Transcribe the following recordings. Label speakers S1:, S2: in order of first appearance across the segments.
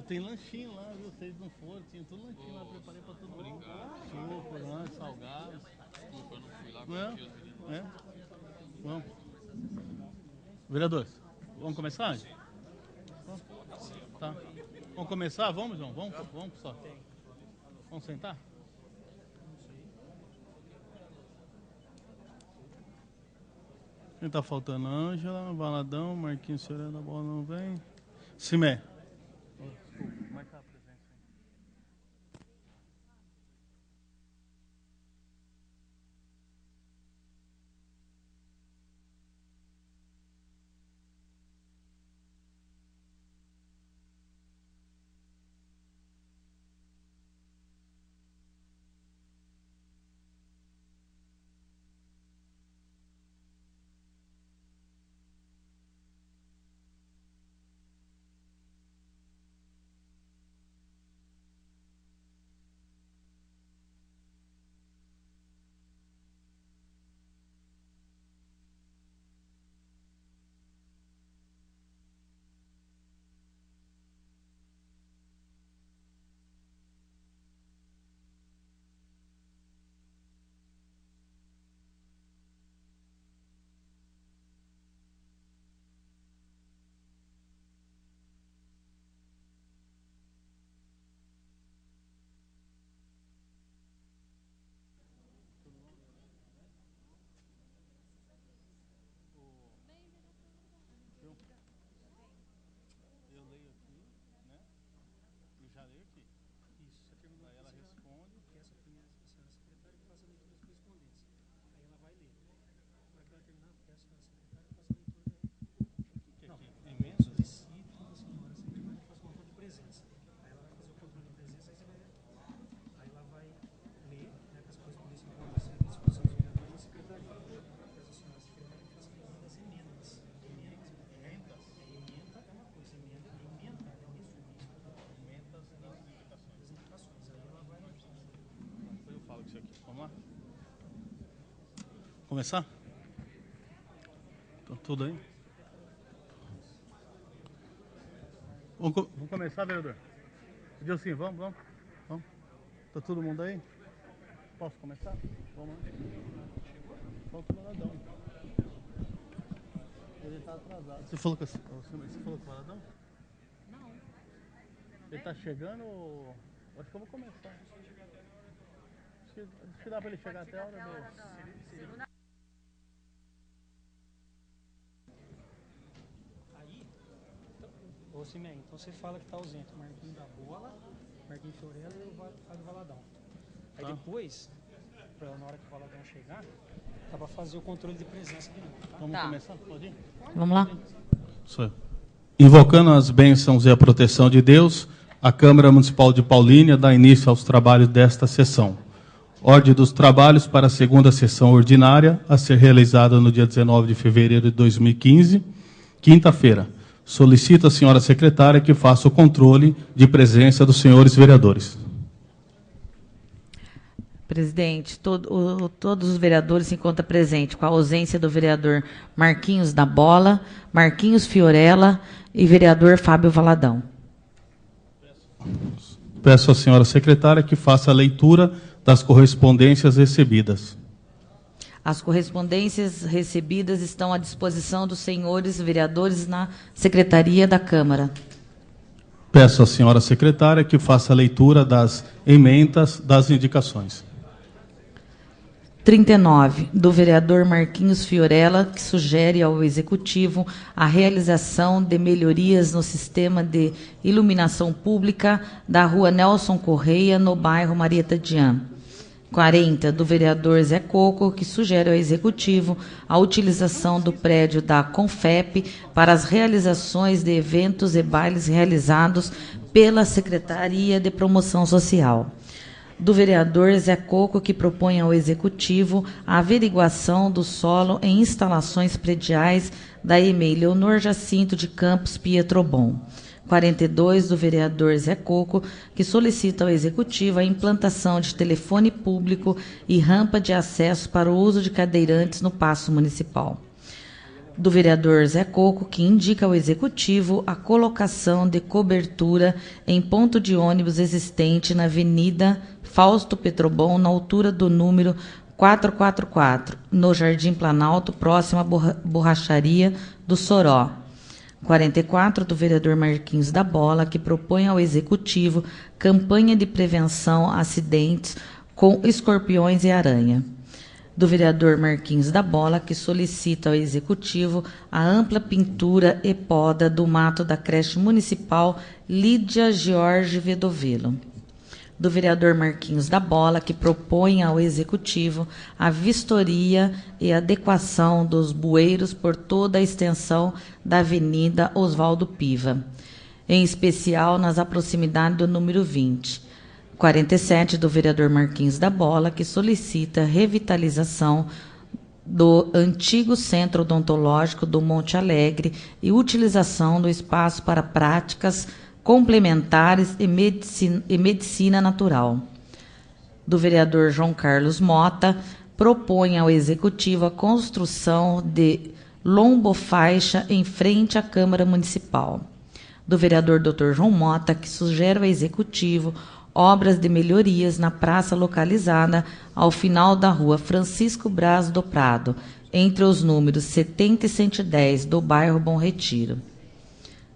S1: Tem lanchinho lá, viu? Vocês não foram, tinha tudo lanchinho lá, preparei pra todo mundo. Suco, lanche, salgado.
S2: Desculpa, eu não fui lá
S1: porque é? Vamos. Vereadores, vamos começar? Vamos. Tá. Vamos começar? Vamos, João? Vamos só. Vamos sentar? Quem tá faltando? Ângela, Valadão, Marquinhos, Senhora da Bola não vem. Simé. Marcar a presença aí. Vamos lá? Começar? Tá tudo aí? Vamos começar, vereador? Pediu sim, vamos. Tá todo mundo aí? Posso começar? Vamos lá. Falta o Valadão. Ele tá atrasado. Você falou com o Valadão? Não. Ele tá chegando ou... Acho que eu vou começar. Acho que dá pra ele chegar até a hora do...
S3: Aí, ô Simé, então você fala que tá ausente o Marquinhos da Bola, Marquinhos Fiorella e o Fábio Valadão. Aí depois, na hora que o Valadão chegar, dá pra fazer o controle de presença de novo, tá?
S1: Vamos começar? Pode ir?
S4: Vamos lá.
S1: Sou eu. Invocando as bênçãos e a proteção de Deus, a Câmara Municipal de Paulínia dá início aos trabalhos desta sessão. Ordem dos trabalhos para a segunda sessão ordinária, a ser realizada no dia 19 de fevereiro de 2015, quinta-feira. Solicito à senhora secretária que faça o controle de presença dos senhores vereadores.
S4: Presidente, todos os vereadores se encontram presentes, com a ausência do vereador Marquinhos da Bola, Marquinhos Fiorella e vereador Fábio Valadão.
S1: Peço à senhora secretária que faça a leitura das correspondências recebidas.
S4: As correspondências recebidas estão à disposição dos senhores vereadores na Secretaria da Câmara.
S1: Peço à senhora secretária que faça a leitura das emendas das indicações.
S4: 39, do vereador Marquinhos Fiorella, que sugere ao Executivo a realização de melhorias no sistema de iluminação pública da rua Nelson Correia, no bairro Marieta Dian. 40, do vereador Zé Coco, que sugere ao Executivo a utilização do prédio da Confep para as realizações de eventos e bailes realizados pela Secretaria de Promoção Social. Do vereador Zé Coco, que propõe ao Executivo a averiguação do solo em instalações prediais da EMEI Leonor Jacinto de Campos Pietrobon. 42, do vereador Zé Coco, que solicita ao Executivo a implantação de telefone público e rampa de acesso para o uso de cadeirantes no Paço Municipal. do vereador Zé Coco, que indica ao Executivo a colocação de cobertura em ponto de ônibus existente na Avenida Fausto Petrobon, na altura do número 444, no Jardim Planalto, próximo à borracharia do Soró. 44, do vereador Marquinhos da Bola, que propõe ao Executivo campanha de prevenção a acidentes com escorpiões e aranha. Do vereador Marquinhos da Bola, que solicita ao Executivo a ampla pintura e poda do mato da creche municipal Lídia Jorge Vedovelo. Do vereador Marquinhos da Bola, que propõe ao Executivo a vistoria e adequação dos bueiros por toda a extensão da Avenida Oswaldo Piva, em especial nas proximidades do número 20. 47, do vereador Marquinhos da Bola, que solicita revitalização do antigo Centro Odontológico do Monte Alegre e utilização do espaço para práticas complementares e medicina natural. Do vereador João Carlos Mota, propõe ao Executivo a construção de lombofaixa em frente à Câmara Municipal. Do vereador Dr. João Mota, que sugere ao Executivo obras de melhorias na praça localizada ao final da rua Francisco Braz do Prado, entre os números 70 e 110 do bairro Bom Retiro.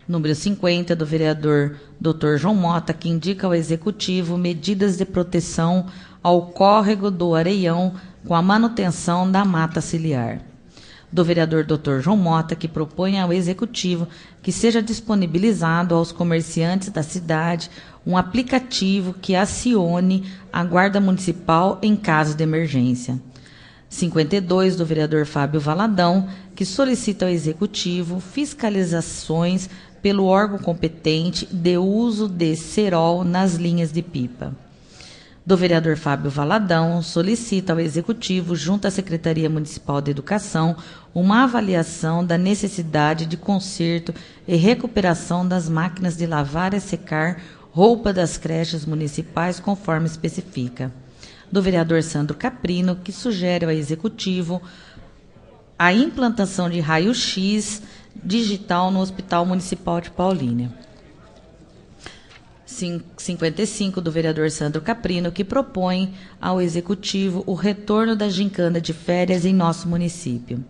S4: Número 50, do vereador Dr. João Mota, que indica ao Executivo medidas de proteção ao córrego do Areião com a manutenção da mata ciliar. Do vereador Dr. João Mota, que propõe ao Executivo que seja disponibilizado aos comerciantes da cidade um aplicativo que acione a Guarda Municipal em caso de emergência. 52, do vereador Fábio Valadão, que solicita ao Executivo fiscalizações pelo órgão competente de uso de cerol nas linhas de pipa. Do vereador Fábio Valadão, solicita ao Executivo, junto à Secretaria Municipal de Educação, uma avaliação da necessidade de conserto e recuperação das máquinas de lavar e secar roupa das creches municipais, conforme especifica. Do vereador Sandro Caprino, que sugere ao Executivo a implantação de raio-x digital no Hospital Municipal de Paulínia. 55, do vereador Sandro Caprino, que propõe ao Executivo o retorno da gincana de férias em nosso município.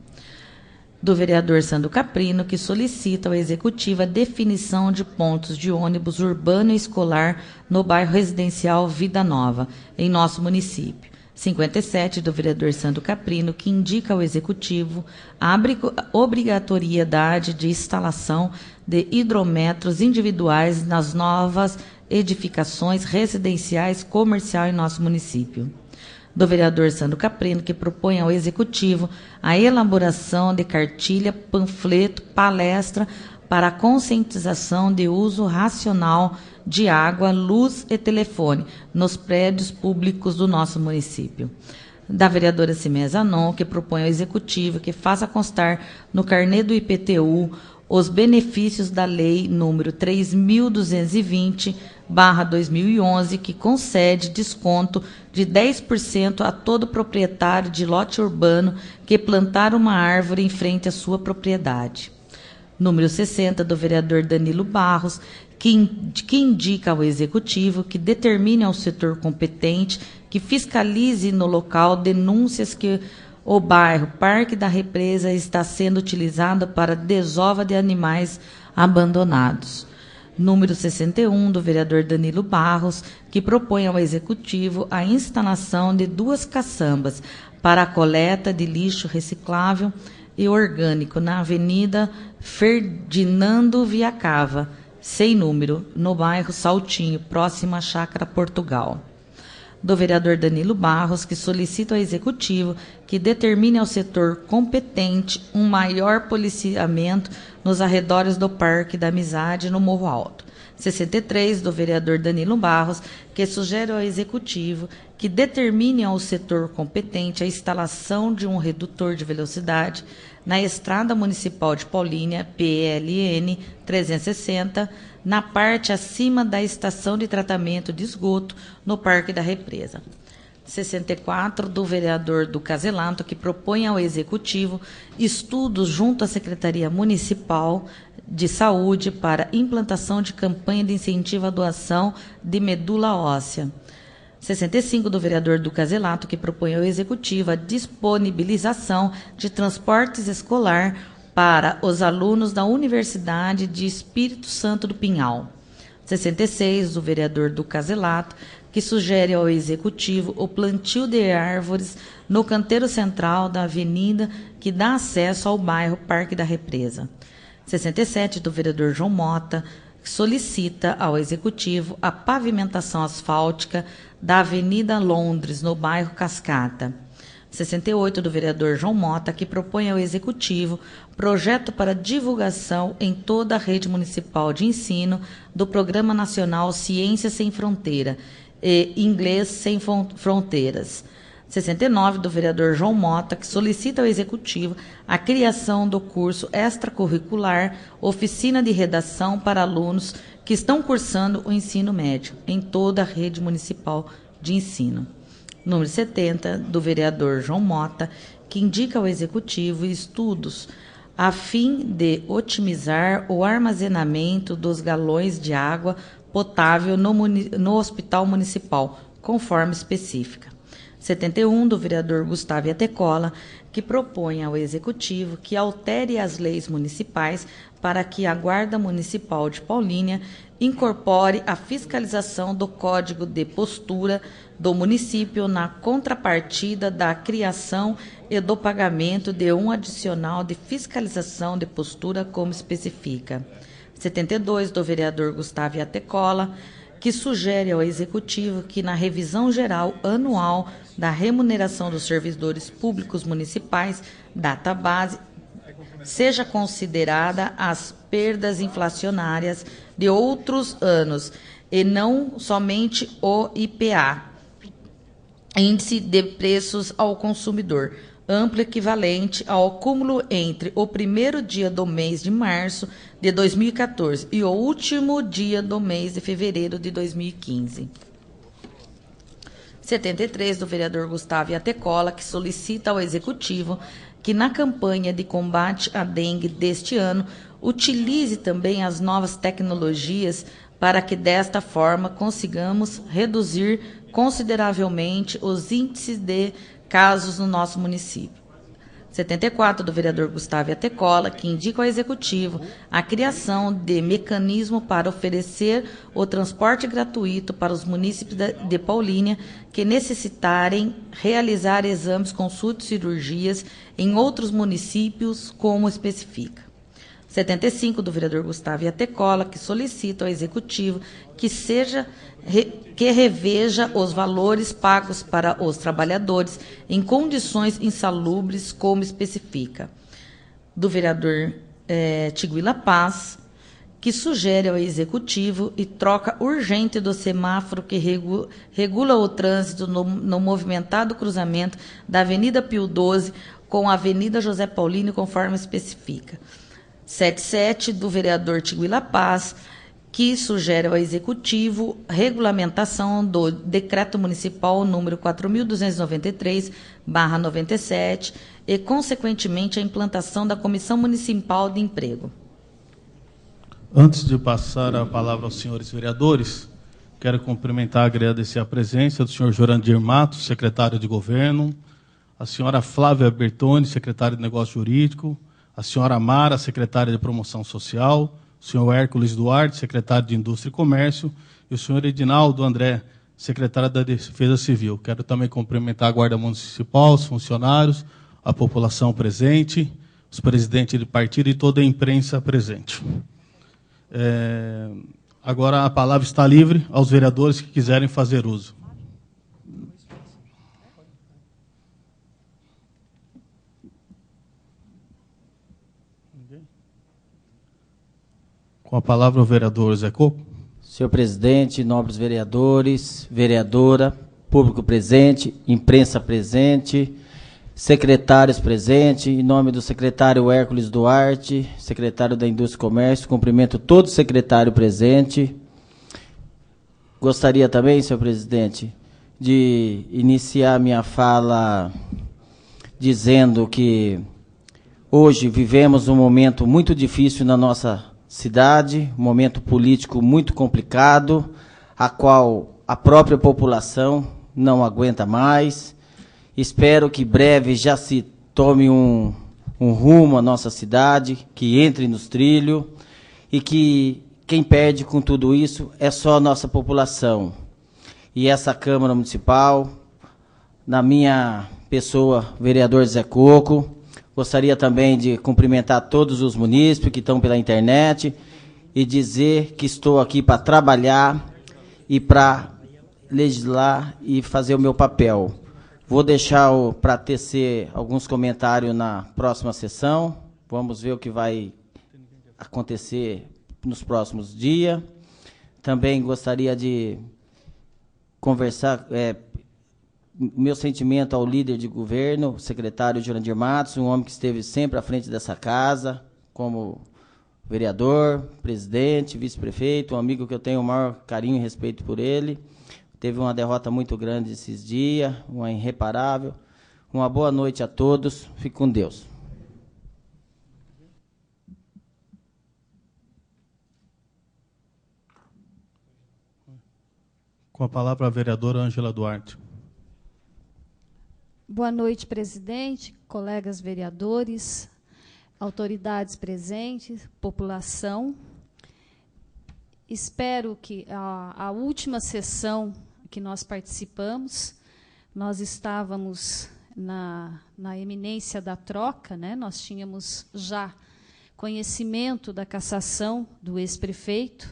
S4: Do vereador Sandro Caprino, que solicita ao Executivo a definição de pontos de ônibus urbano e escolar no bairro residencial Vida Nova, em nosso município. 57, do vereador Sandro Caprino, que indica ao Executivo a obrigatoriedade de instalação de hidrometros individuais nas novas edificações residenciais comercial em nosso município. Do vereador Sandro Caprino, que propõe ao Executivo a elaboração de cartilha, panfleto, palestra para a conscientização de uso racional de água, luz e telefone nos prédios públicos do nosso município. Da vereadora Cimé Zanon, que propõe ao Executivo que faça constar no carnê do IPTU os benefícios da Lei número 3.220/2011, que concede desconto de 10% a todo proprietário de lote urbano que plantar uma árvore em frente à sua propriedade. Número 60, do vereador Danilo Barros, que indica ao Executivo que determine ao setor competente que fiscalize no local denúncias que o bairro Parque da Represa está sendo utilizado para desova de animais abandonados. Número 61, do vereador Danilo Barros, que propõe ao Executivo a instalação de 2 caçambas para a coleta de lixo reciclável e orgânico na Avenida Ferdinando Viacava, sem número, no bairro Saltinho, próximo à Chácara Portugal. Do vereador Danilo Barros, que solicita ao Executivo que determine ao setor competente um maior policiamento nos arredores do Parque da Amizade, no Morro Alto. 63, do vereador Danilo Barros, que sugere ao Executivo que determine ao setor competente a instalação de um redutor de velocidade na Estrada Municipal de Paulínia, PLN 360, na parte acima da estação de tratamento de esgoto no Parque da Represa. 64, do vereador do Caselato, que propõe ao Executivo estudos junto à Secretaria Municipal de Saúde para implantação de campanha de incentivo à doação de medula óssea. 65, do vereador do Caselato, que propõe ao Executivo a disponibilização de transportes escolar para os alunos da Universidade de Espírito Santo do Pinhal. 66, do vereador do Caselato, que sugere ao Executivo o plantio de árvores no canteiro central da avenida que dá acesso ao bairro Parque da Represa. 67, do vereador João Mota, que solicita ao Executivo a pavimentação asfáltica da Avenida Londres, no bairro Cascata. 68, do vereador João Mota, que propõe ao Executivo projeto para divulgação em toda a rede municipal de ensino do Programa Nacional Ciência Sem Fronteira e Inglês Sem Fronteiras. 69, do vereador João Mota, que solicita ao Executivo a criação do curso extracurricular Oficina de Redação para alunos que estão cursando o ensino médio em toda a rede municipal de ensino. Número 70, do vereador João Mota, que indica ao Executivo estudos a fim de otimizar o armazenamento dos galões de água potável no Hospital Municipal, conforme especifica. 71, do vereador Gustavo Iatecola, que propõe ao Executivo que altere as leis municipais para que a Guarda Municipal de Paulínia incorpore a fiscalização do Código de Postura do município na contrapartida da criação e do pagamento de um adicional de fiscalização de postura, como especifica. 72, do vereador Gustavo Iatecola, que sugere ao Executivo que na revisão geral anual da remuneração dos servidores públicos municipais, database, seja considerada as perdas inflacionárias de outros anos e não somente o IPA, Índice de Preços ao Consumidor, amplo equivalente ao acúmulo entre o primeiro dia do mês de março de 2014 e o último dia do mês de fevereiro de 2015. 73, do vereador Gustavo Iatecola, que solicita ao Executivo que na campanha de combate à dengue deste ano utilize também as novas tecnologias para que desta forma consigamos reduzir consideravelmente os índices de casos no nosso município. 74, do vereador Gustavo Iatecola, que indica ao Executivo a criação de mecanismo para oferecer o transporte gratuito para os munícipes de Paulínia que necessitarem realizar exames, consultas e cirurgias em outros municípios, como especifica. 75, do vereador Gustavo Iatecola, que solicita ao Executivo que reveja os valores pagos para os trabalhadores em condições insalubres, como especifica. Do vereador Tiguila Paz, que sugere ao Executivo e troca urgente do semáforo que regula o trânsito no movimentado cruzamento da Avenida Pio XII com a Avenida José Paulino, conforme especifica. 77, do vereador Tiguila Paz, que sugere ao Executivo regulamentação do Decreto Municipal número 4.293/97 e, consequentemente, a implantação da Comissão Municipal de Emprego.
S1: Antes de passar a palavra aos senhores vereadores, quero cumprimentar e agradecer a presença do senhor Jorandir Matos, secretário de Governo, a senhora Flávia Bertoni, secretária de Negócio Jurídico, a senhora Mara, secretária de Promoção Social, o senhor Hércules Duarte, secretário de Indústria e Comércio, e o senhor Edinaldo André, secretário da Defesa Civil. Quero também cumprimentar a Guarda Municipal, os funcionários, a população presente, os presidentes de partido e toda a imprensa presente. Agora a palavra está livre aos vereadores que quiserem fazer uso. Com a palavra o vereador Zé Coco.
S2: Senhor presidente, nobres vereadores, vereadora, público presente, imprensa presente, secretários presentes, em nome do secretário Hércules Duarte, secretário da Indústria e Comércio, cumprimento todo secretário presente. Gostaria também, senhor presidente, de iniciar minha fala dizendo que hoje vivemos um momento muito difícil na nossa cidade, um momento político muito complicado, a qual a própria população não aguenta mais. Espero que breve já se tome um rumo à nossa cidade, que entre nos trilhos, e que quem perde com tudo isso é só a nossa população. E essa Câmara Municipal, na minha pessoa, vereador Zé Coco, gostaria também de cumprimentar todos os munícipes que estão pela internet e dizer que estou aqui para trabalhar e para legislar e fazer o meu papel. Vou deixar para tecer alguns comentários na próxima sessão. Vamos ver o que vai acontecer nos próximos dias. Também gostaria de conversar, meu sentimento ao líder de governo, o secretário Jurandir Matos, um homem que esteve sempre à frente dessa casa, como vereador, presidente, vice-prefeito, um amigo que eu tenho o maior carinho e respeito por ele. Teve uma derrota muito grande esses dias, uma irreparável. Uma boa noite a todos, fique com Deus.
S1: Com a palavra a vereadora Ângela Duarte.
S5: Boa noite, presidente, colegas vereadores, autoridades presentes, população. Espero que a última sessão que nós participamos, nós estávamos na eminência da troca, né? Nós tínhamos já conhecimento da cassação do ex-prefeito,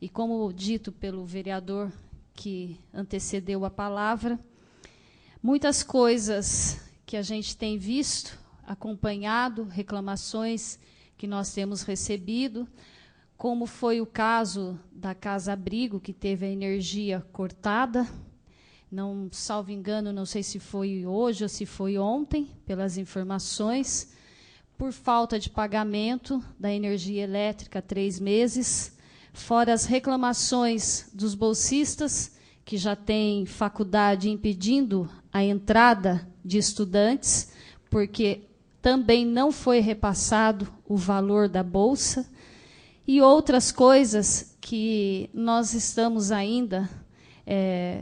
S5: e como dito pelo vereador que antecedeu a palavra, muitas coisas que a gente tem visto, acompanhado, reclamações que nós temos recebido, como foi o caso da Casa Abrigo, que teve a energia cortada, não, salvo engano, não sei se foi hoje ou se foi ontem, pelas informações, por falta de pagamento da energia elétrica há 3 meses, fora as reclamações dos bolsistas, que já têm faculdade impedindo a entrada de estudantes, porque também não foi repassado o valor da bolsa, e outras coisas que nós estamos ainda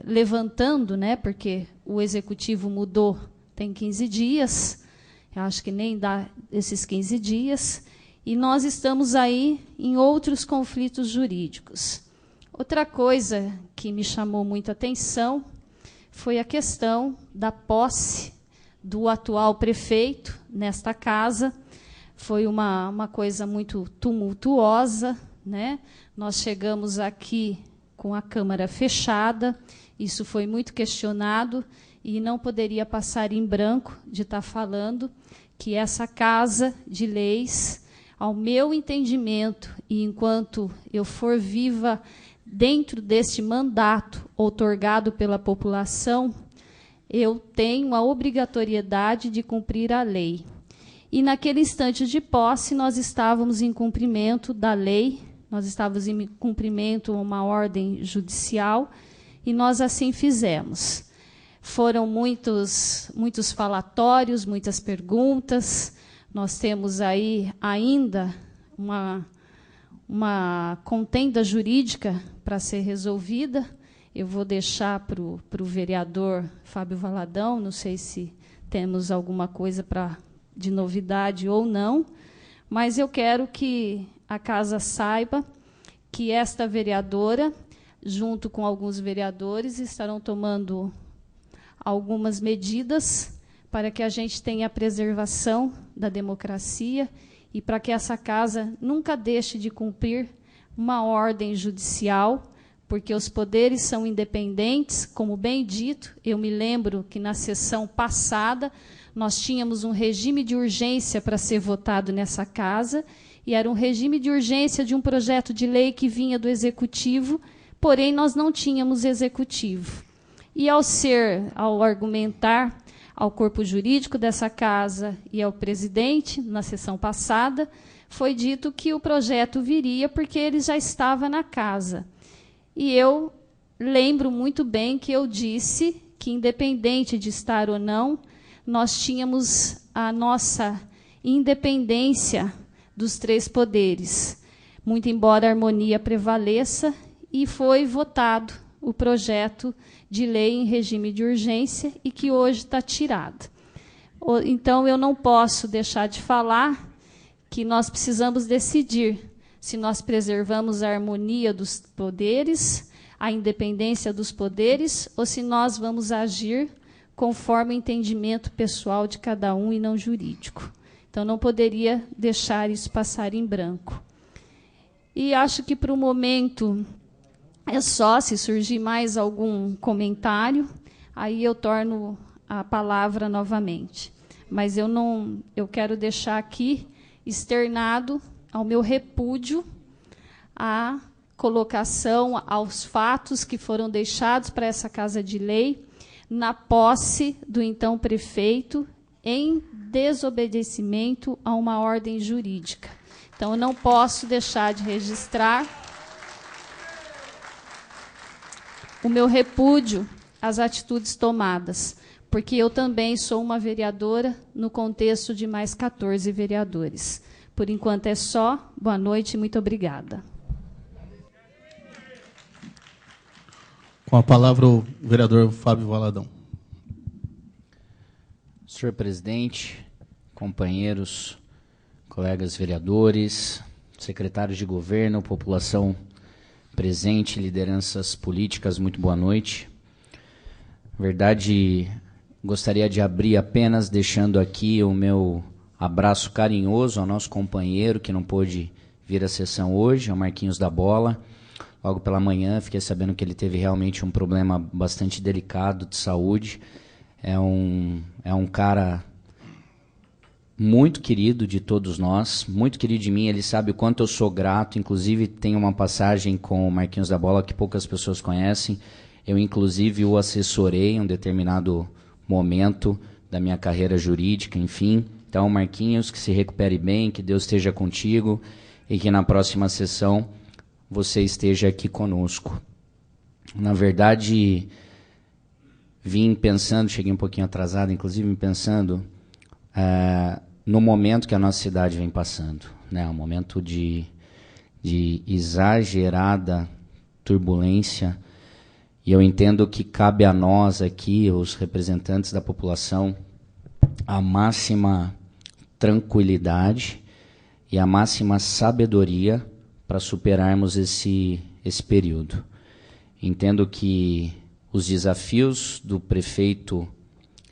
S5: levantando, né, porque o executivo mudou tem 15 dias, eu acho que nem dá esses 15 dias, e nós estamos aí em outros conflitos jurídicos. Outra coisa que me chamou muita atenção foi a questão da posse do atual prefeito nesta casa. Foi uma coisa muito tumultuosa, né? Nós chegamos aqui com a Câmara fechada, isso foi muito questionado, e não poderia passar em branco de estar falando que essa Casa de Leis, ao meu entendimento, e enquanto eu for viva dentro deste mandato outorgado pela população, eu tenho a obrigatoriedade de cumprir a lei. E naquele instante de posse, nós estávamos em cumprimento da lei, nós estávamos em cumprimento a uma ordem judicial, e nós assim fizemos. Foram muitos falatórios, muitas perguntas. Nós temos aí ainda uma contenda jurídica para ser resolvida. Eu vou deixar para o vereador Fábio Valadão, não sei se temos alguma coisa de novidade ou não, mas eu quero que a casa saiba que esta vereadora, junto com alguns vereadores, estarão tomando algumas medidas para que a gente tenha a preservação da democracia e para que essa casa nunca deixe de cumprir uma ordem judicial, porque os poderes são independentes, como bem dito. Eu me lembro que na sessão passada nós tínhamos um regime de urgência para ser votado nessa casa, e era um regime de urgência de um projeto de lei que vinha do Executivo, porém nós não tínhamos Executivo. E ao argumentar ao corpo jurídico dessa casa e ao presidente, na sessão passada, foi dito que o projeto viria porque ele já estava na casa. E eu lembro muito bem que eu disse que, independente de estar ou não, nós tínhamos a nossa independência dos três poderes, muito embora a harmonia prevaleça, e foi votado o projeto de lei em regime de urgência e que hoje está tirado. Então, eu não posso deixar de falar que nós precisamos decidir se nós preservamos a harmonia dos poderes, a independência dos poderes, ou se nós vamos agir conforme o entendimento pessoal de cada um e não jurídico. Então, não poderia deixar isso passar em branco. E acho que, para o momento, é só, se surgir mais algum comentário, aí eu torno a palavra novamente. Mas eu quero deixar aqui externado ao meu repúdio à colocação, aos fatos que foram deixados para essa Casa de Lei, na posse do então prefeito, em desobedecimento a uma ordem jurídica. Então, eu não posso deixar de registrar o meu repúdio às atitudes tomadas, porque eu também sou uma vereadora no contexto de mais 14 vereadores. Por enquanto é só. Boa noite e muito obrigada.
S1: Com a palavra o vereador Fábio Valadão.
S6: Senhor presidente, companheiros, colegas vereadores, secretários de governo, população presente, lideranças políticas, muito boa noite. Na verdade, gostaria de abrir apenas deixando aqui o meu abraço carinhoso ao nosso companheiro que não pôde vir à sessão hoje, ao Marquinhos da Bola. Logo pela manhã, fiquei sabendo que ele teve realmente um problema bastante delicado de saúde. É um cara muito querido de todos nós, muito querido de mim. Ele sabe o quanto eu sou grato. Inclusive, tem uma passagem com o Marquinhos da Bola que poucas pessoas conhecem. Eu, inclusive, o assessorei em um determinado momento da minha carreira jurídica, enfim. Então, Marquinhos, que se recupere bem, que Deus esteja contigo e que na próxima sessão você esteja aqui conosco. Na verdade, vim pensando, cheguei um pouquinho atrasado, inclusive pensando no momento que a nossa cidade vem passando, né? Um momento de exagerada turbulência, e eu entendo que cabe a nós aqui, os representantes da população, a máxima tranquilidade e a máxima sabedoria para superarmos esse período. Entendo que os desafios do prefeito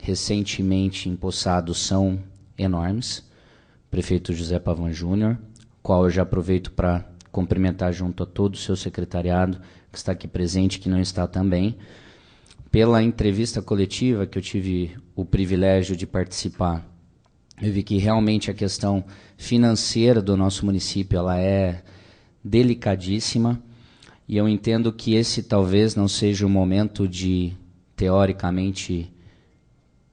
S6: recentemente empossado são enormes, o prefeito José Pavan Júnior, qual eu já aproveito para cumprimentar junto a todo o seu secretariado, que está aqui presente, que não está também. Pela entrevista coletiva que eu tive o privilégio de participar, eu vi que realmente a questão financeira do nosso município ela é delicadíssima, e eu entendo que esse talvez não seja o momento de, teoricamente,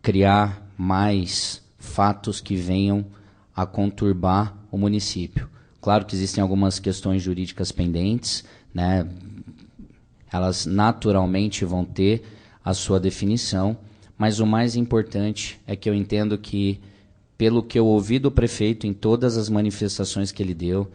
S6: criar mais fatos que venham a conturbar o município. Claro que existem algumas questões jurídicas pendentes, né? Elas naturalmente vão ter a sua definição, mas o mais importante é que eu entendo que, pelo que eu ouvi do prefeito em todas as manifestações que ele deu,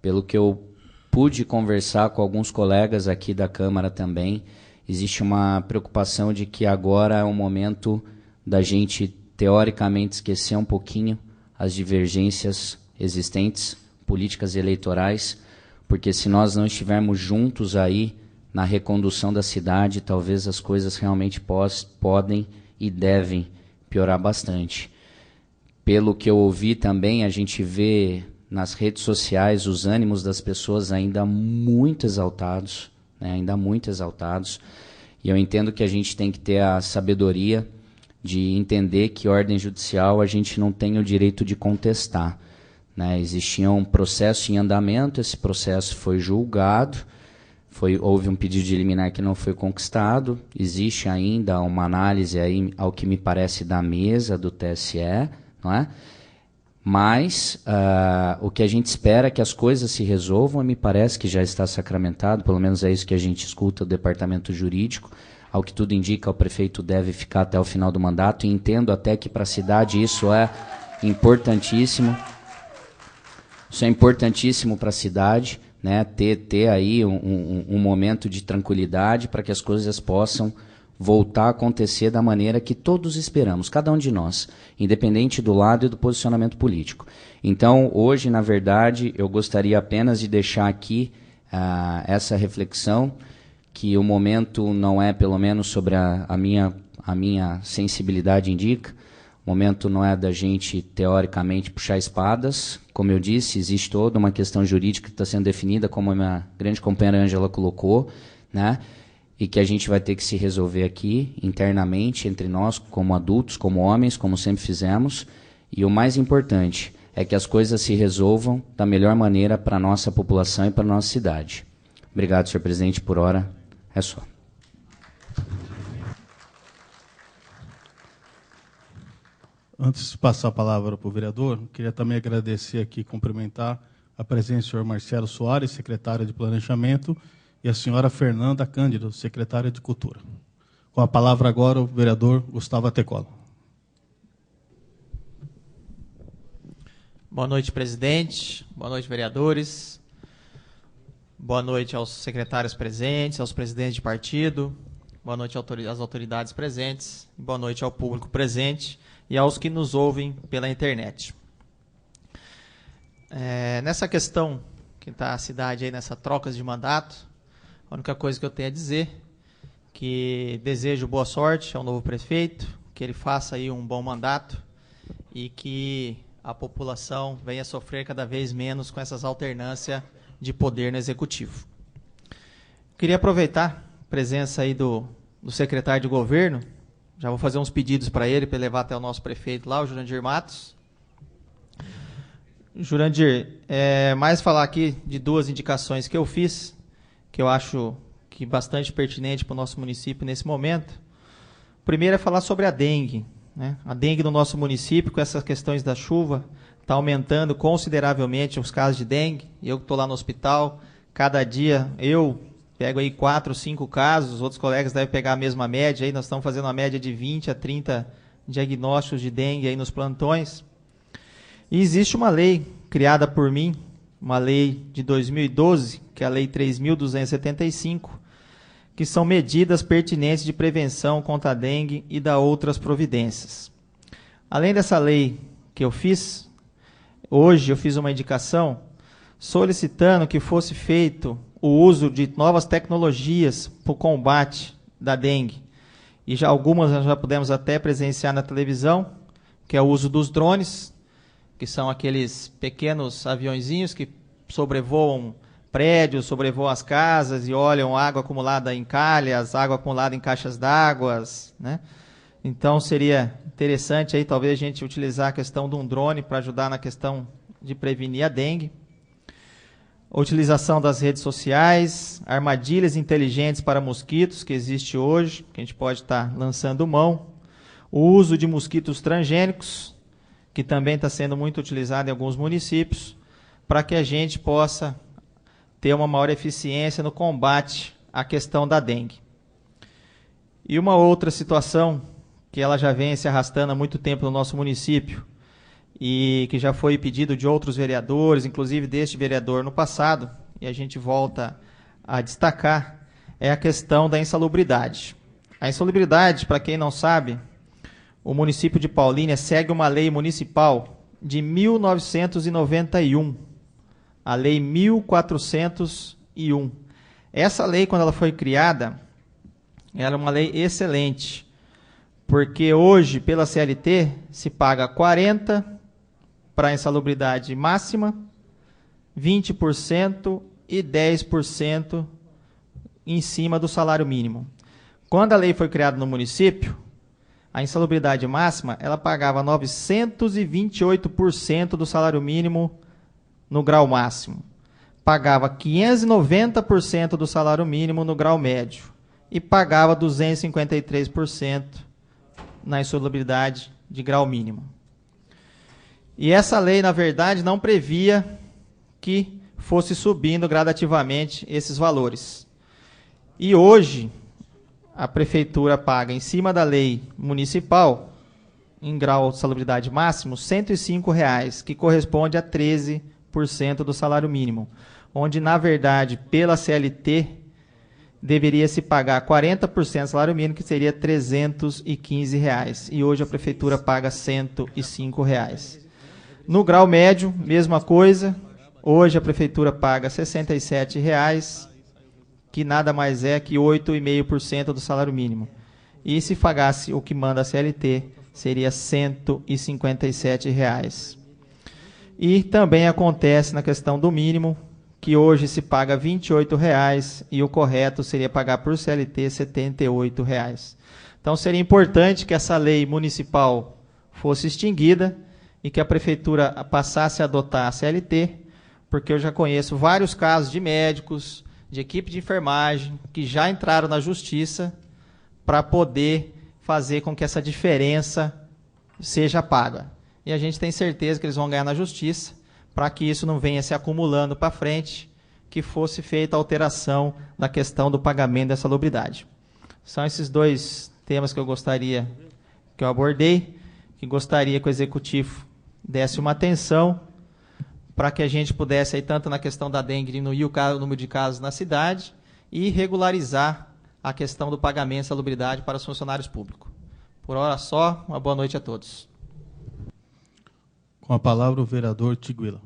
S6: pelo que eu pude conversar com alguns colegas aqui da Câmara também, existe uma preocupação de que agora é o momento da gente, teoricamente, esquecer um pouquinho as divergências existentes, políticas e eleitorais, porque se nós não estivermos juntos aí na recondução da cidade, talvez as coisas realmente podem e devem piorar bastante. Pelo que eu ouvi também, a gente vê nas redes sociais os ânimos das pessoas ainda muito exaltados, né, ainda muito exaltados, e eu entendo que a gente tem que ter a sabedoria de entender que ordem judicial a gente não tem o direito de contestar, né? Existia um processo em andamento, esse processo foi julgado, houve um pedido de liminar que não foi conquistado, existe ainda uma análise aí, ao que me parece, da mesa do TSE, não é? Mas o que a gente espera é que as coisas se resolvam, e me parece que já está sacramentado, pelo menos é isso que a gente escuta do departamento jurídico. Ao que tudo indica, o prefeito deve ficar até o final do mandato, e entendo até que para a cidade isso é importantíssimo. Isso é importantíssimo para a cidade, né? Ter aí um momento de tranquilidade para que as coisas possam voltar a acontecer da maneira que todos esperamos, cada um de nós, independente do lado e do posicionamento político. Então, hoje, na verdade, eu gostaria apenas de deixar aqui essa reflexão, que o momento não é, pelo menos sobre a minha sensibilidade indica, o momento não é da gente, teoricamente, puxar espadas. Como eu disse, existe toda uma questão jurídica que está sendo definida, como a minha grande companheira Ângela colocou, né? E que a gente vai ter que se resolver aqui, internamente, entre nós, como adultos, como homens, como sempre fizemos. E o mais importante é que as coisas se resolvam da melhor maneira para a nossa população e para a nossa cidade. Obrigado, senhor presidente, por hora. É só.
S1: Antes de passar a palavra para o vereador, queria também agradecer aqui, cumprimentar a presença do senhor Marcelo Soares, secretário de Planejamento, e a senhora Fernanda Cândido, secretária de Cultura. Com a palavra agora o vereador Gustavo Atecola.
S7: Boa noite, presidente. Boa noite, vereadores. Boa noite aos secretários presentes, aos presidentes de partido. Boa noite às autoridades presentes. Boa noite ao público presente e aos que nos ouvem pela internet. Nessa questão que está a cidade aí nessa troca de mandato, a única coisa que eu tenho a dizer que desejo boa sorte ao novo prefeito, que ele faça aí um bom mandato e que a população venha sofrer cada vez menos com essas alternâncias de poder no executivo. Queria aproveitar a presença aí do secretário de governo, já vou fazer uns pedidos para ele levar até o nosso prefeito lá, o Jurandir Matos. Jurandir, mais falar aqui de duas indicações que eu fiz, que eu acho que bastante pertinente para o nosso município nesse momento. O primeiro é falar sobre a dengue, né? A dengue no nosso município, com essas questões da chuva, está aumentando consideravelmente os casos de dengue. Eu que estou lá no hospital, cada dia eu pego aí 4, 5 casos, os outros colegas devem pegar a mesma média, aí nós estamos fazendo uma média de 20 a 30 diagnósticos de dengue aí nos plantões. E existe uma lei criada por mim, uma lei de 2012, que é a Lei 3.275, que são medidas pertinentes de prevenção contra a dengue e da outras providências. Além dessa lei que eu fiz, hoje eu fiz uma indicação solicitando que fosse feito o uso de novas tecnologias para o combate da dengue. E já algumas nós já pudemos até presenciar na televisão, que é o uso dos drones, que são aqueles pequenos aviõezinhos que sobrevoam prédios, sobrevoam as casas e olham água acumulada em calhas, água acumulada em caixas d'água, né? Então seria interessante aí talvez a gente utilizar a questão de um drone para ajudar na questão de prevenir a dengue. A utilização das redes sociais, armadilhas inteligentes para mosquitos, que existe hoje, que a gente pode estar lançando mão. O uso de mosquitos transgênicos, que também está sendo muito utilizado em alguns municípios, para que a gente possa ter uma maior eficiência no combate à questão da dengue. E uma outra situação, que ela já vem se arrastando há muito tempo no nosso município, e que já foi pedido de outros vereadores, inclusive deste vereador no passado, e a gente volta a destacar, é a questão da insalubridade. A insalubridade, para quem não sabe, o município de Paulínia segue uma lei municipal de 1991, a Lei 1401. Essa lei, quando ela foi criada, ela é uma lei excelente, porque hoje, pela CLT, se paga 40% para a insalubridade máxima, 20% e 10% em cima do salário mínimo. Quando a lei foi criada no município, a insalubridade máxima, ela pagava 928% do salário mínimo no grau máximo. Pagava 590% do salário mínimo no grau médio. E pagava 253% na insalubridade de grau mínimo. E essa lei, na verdade, não previa que fosse subindo gradativamente esses valores. E hoje, a prefeitura paga, em cima da lei municipal, em grau de salubridade máximo, R$ 105,00, que corresponde a 13% do salário mínimo. Onde, na verdade, pela CLT, deveria se pagar 40% do salário mínimo, que seria R$ 315,00. E hoje a prefeitura paga R$ 105,00. No grau médio, mesma coisa. Hoje a prefeitura paga R$ 67,00, que nada mais é que 8,5% do salário mínimo. E se pagasse o que manda a CLT, seria R$ 157,00. E também acontece na questão do mínimo, que hoje se paga R$ 28,00 e o correto seria pagar por CLT R$ 78,00. Então seria importante que essa lei municipal fosse extinguida e que a prefeitura passasse a adotar a CLT, porque eu já conheço vários casos de médicos, de equipe de enfermagem, que já entraram na justiça para poder fazer com que essa diferença seja paga. E a gente tem certeza que eles vão ganhar na justiça, para que isso não venha se acumulando para frente, que fosse feita a alteração da questão do pagamento da salubridade. São esses dois temas que eu gostaria, que eu abordei, que gostaria que o Executivo desse uma atenção para que a gente pudesse, aí, tanto na questão da dengue, diminuir o número de casos na cidade e regularizar a questão do pagamento de salubridade para os funcionários públicos. Por hora só, uma boa noite a todos.
S1: Com a palavra o vereador Tiguila.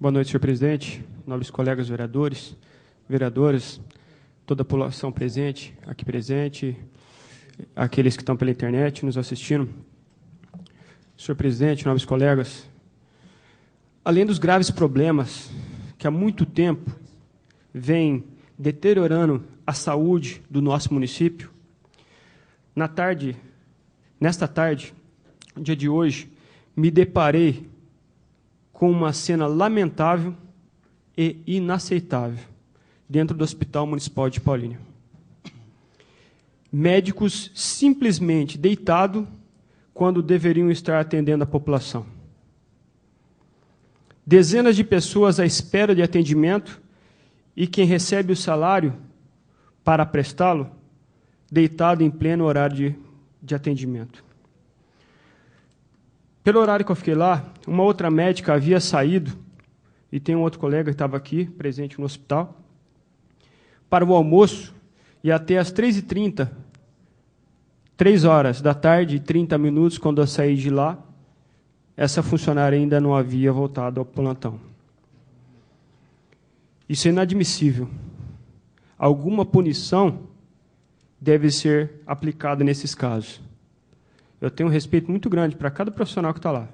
S8: Boa noite, senhor presidente, nobres colegas vereadores, vereadoras, toda a população presente, aqui presente, aqueles que estão pela internet nos assistindo. Senhor presidente, nobres colegas, além dos graves problemas que há muito tempo vêm deteriorando a saúde do nosso município, nesta tarde, no dia de hoje, me deparei com uma cena lamentável e inaceitável dentro do Hospital Municipal de Paulínia. Médicos simplesmente deitados quando deveriam estar atendendo a população. Dezenas de pessoas à espera de atendimento e quem recebe o salário para prestá-lo, deitado em pleno horário de atendimento. Pelo horário que eu fiquei lá, uma outra médica havia saído, e tem um outro colega que estava aqui, presente no hospital, para o almoço, e até às 3h30, 3 horas da tarde e 30 minutos, quando eu saí de lá, essa funcionária ainda não havia voltado ao plantão. Isso é inadmissível. Alguma punição deve ser aplicada nesses casos. Eu tenho um respeito muito grande para cada profissional que está lá,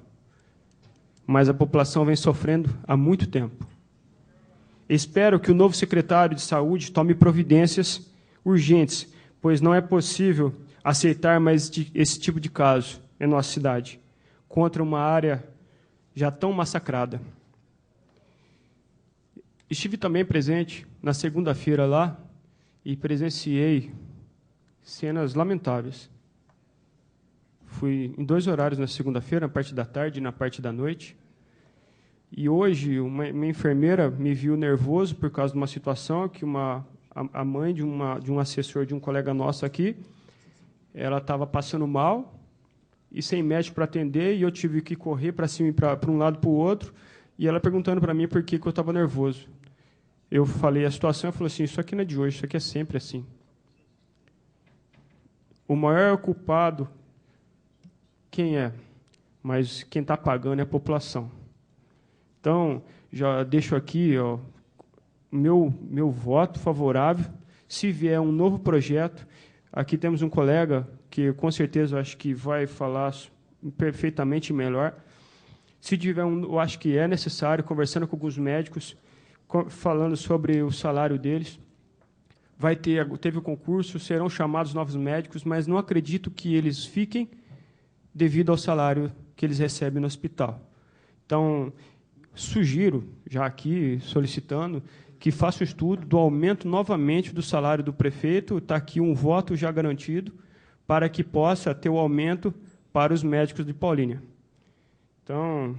S8: mas a população vem sofrendo há muito tempo. Espero que o novo secretário de Saúde tome providências urgentes, pois não é possível aceitar mais esse tipo de caso em nossa cidade, contra uma área já tão massacrada. Estive também presente na segunda-feira lá e presenciei cenas lamentáveis. Fui em 2 horários na segunda-feira, na parte da tarde e na parte da noite. E hoje, uma enfermeira me viu nervoso por causa de uma situação que a mãe de um assessor de um colega nosso aqui, ela estava passando mal e sem médico para atender, e eu tive que correr para cima e para um lado e para o outro, e ela perguntando para mim por que eu estava nervoso. Eu falei a situação, ela falou assim, isso aqui não é de hoje, isso aqui é sempre assim. O maior culpado, quem é? Mas quem está pagando é a população. Então, já deixo aqui meu voto favorável. Se vier um novo projeto, aqui temos um colega que, com certeza, eu acho que vai falar perfeitamente melhor. Se tiver eu acho que é necessário, conversando com alguns médicos, falando sobre o salário deles. Teve o concurso, serão chamados novos médicos, mas não acredito que eles fiquem devido ao salário que eles recebem no hospital. Então, sugiro, já aqui solicitando, que faça um estudo do aumento novamente do salário do prefeito. Está aqui um voto já garantido para que possa ter o aumento para os médicos de Paulínia. Então,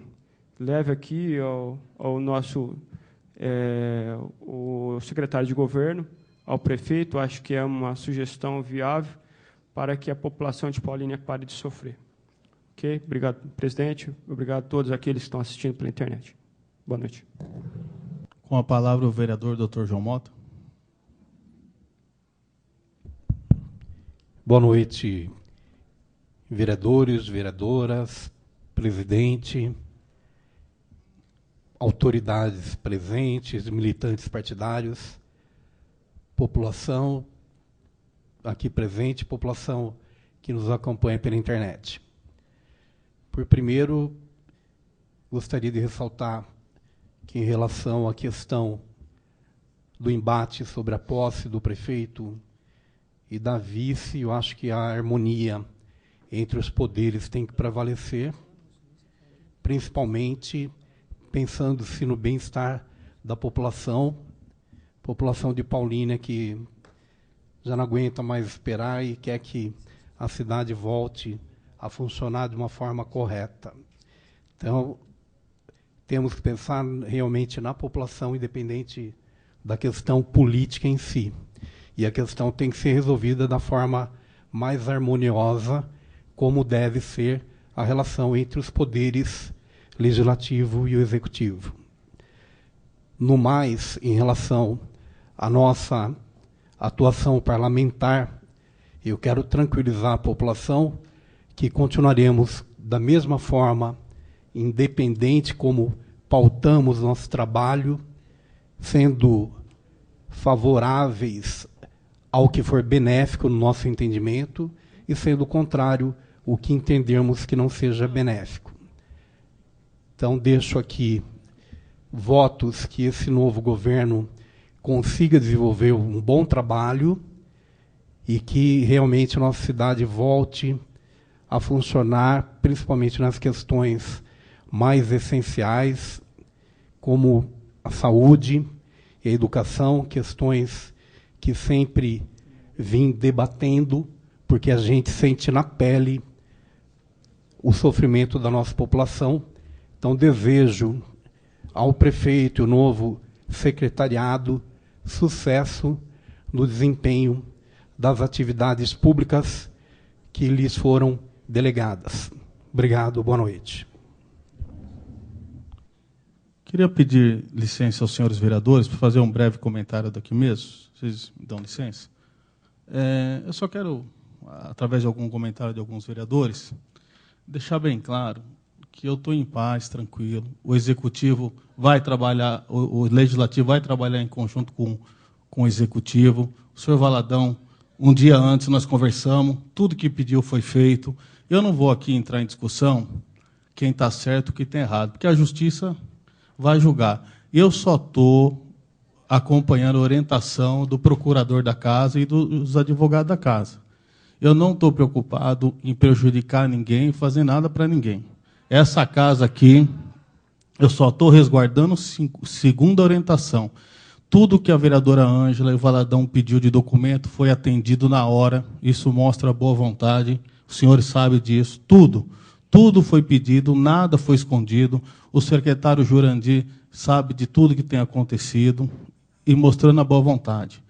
S8: leve aqui ao nosso o secretário de governo, ao prefeito, acho que é uma sugestão viável para que a população de Paulínia pare de sofrer. Ok? Obrigado, presidente. Obrigado a todos aqueles que estão assistindo pela internet. Boa noite.
S1: Com a palavra o vereador Dr. João Mota.
S9: Boa noite, vereadores, vereadoras, presidente, autoridades presentes, militantes partidários, população aqui presente, população que nos acompanha pela internet. Por primeiro, gostaria de ressaltar que, em relação à questão do embate sobre a posse do prefeito e da vice, eu acho que a harmonia entre os poderes tem que prevalecer, principalmente pensando-se no bem-estar da população de Paulínia, que já não aguenta mais esperar e quer que a cidade volte a funcionar de uma forma correta. Então, temos que pensar realmente na população, independente da questão política em si. E a questão tem que ser resolvida da forma mais harmoniosa, como deve ser a relação entre os poderes legislativo e o executivo. No mais, em relação à nossa atuação parlamentar, eu quero tranquilizar a população que continuaremos da mesma forma, independente como pautamos nosso trabalho, sendo favoráveis ao que for benéfico no nosso entendimento e, sendo o contrário, o que entendermos que não seja benéfico. Então, deixo aqui votos que esse novo governo consiga desenvolver um bom trabalho e que realmente a nossa cidade volte a funcionar, principalmente nas questões mais essenciais, como a saúde e a educação, questões que sempre vim debatendo, porque a gente sente na pele o sofrimento da nossa população. Então, desejo ao prefeito e o novo secretariado sucesso no desempenho das atividades públicas que lhes foram delegadas. Obrigado, boa noite.
S1: Queria pedir licença aos senhores vereadores para fazer um breve comentário daqui mesmo. Vocês me dão licença? Eu só quero, através de algum comentário de alguns vereadores, deixar bem claro que eu estou em paz, tranquilo. O executivo vai trabalhar, o legislativo vai trabalhar em conjunto com o executivo. O senhor Valadão, um dia antes nós conversamos, tudo que pediu foi feito. Eu não vou aqui entrar em discussão quem está certo e quem está errado, porque a justiça vai julgar. Eu só estou acompanhando a orientação do procurador da casa e dos advogados da casa. Eu não estou preocupado em prejudicar ninguém, fazer nada para ninguém. Essa casa aqui, eu só estou resguardando segundo a orientação. Tudo que a vereadora Ângela e o Valadão pediu de documento foi atendido na hora. Isso mostra boa vontade. Os senhores sabem disso. Tudo foi pedido, nada foi escondido. O secretário Jurandir sabe de tudo que tem acontecido e mostrando a boa vontade.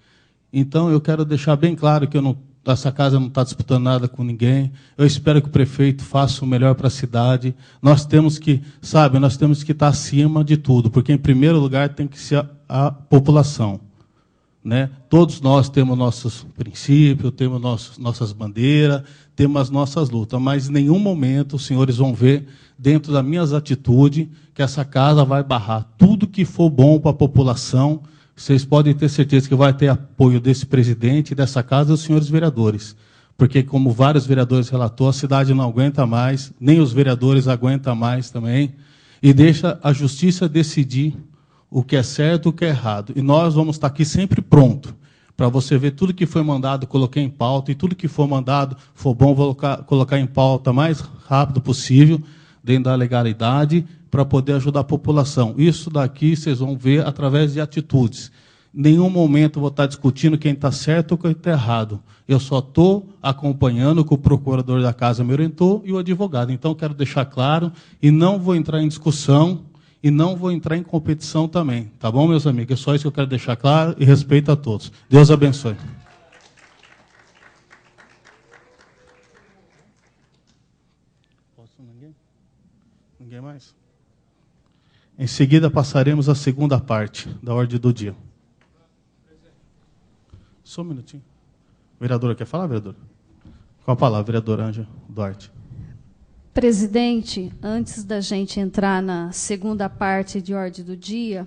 S1: Então, eu quero deixar bem claro que essa casa não está disputando nada com ninguém. Eu espero que o prefeito faça o melhor para a cidade. Nós temos que estar acima de tudo, porque, em primeiro lugar, tem que ser a população. Né? Todos nós temos nossos princípios, temos nossas bandeiras, temos as nossas lutas, mas em nenhum momento os senhores vão ver, dentro das minhas atitudes, que essa casa vai barrar tudo que for bom para a população. Vocês podem ter certeza que vai ter apoio desse presidente, dessa casa e dos senhores vereadores. Porque, como vários vereadores relatou, a cidade não aguenta mais, nem os vereadores aguentam mais também, e deixa a justiça decidir o que é certo e o que é errado. E nós vamos estar aqui sempre pronto para você ver tudo que foi mandado, coloquei em pauta, e tudo que for mandado, for bom, vou colocar em pauta o mais rápido possível, dentro da legalidade, para poder ajudar a população. Isso daqui vocês vão ver através de atitudes. Em nenhum momento eu vou estar discutindo quem está certo ou quem está errado. Eu só estou acompanhando o que o procurador da casa me orientou e o advogado. Então, quero deixar claro, e não vou entrar em discussão, e não vou entrar em competição também. Tá bom, meus amigos? É só isso que eu quero deixar claro, e respeito a todos. Deus abençoe. Ninguém mais? Em seguida, passaremos à segunda parte da ordem do dia. Só um minutinho. Vereadora, quer falar, vereadora? Com a palavra, vereadora Ângela Duarte.
S5: Presidente, antes da gente entrar na segunda parte de ordem do dia,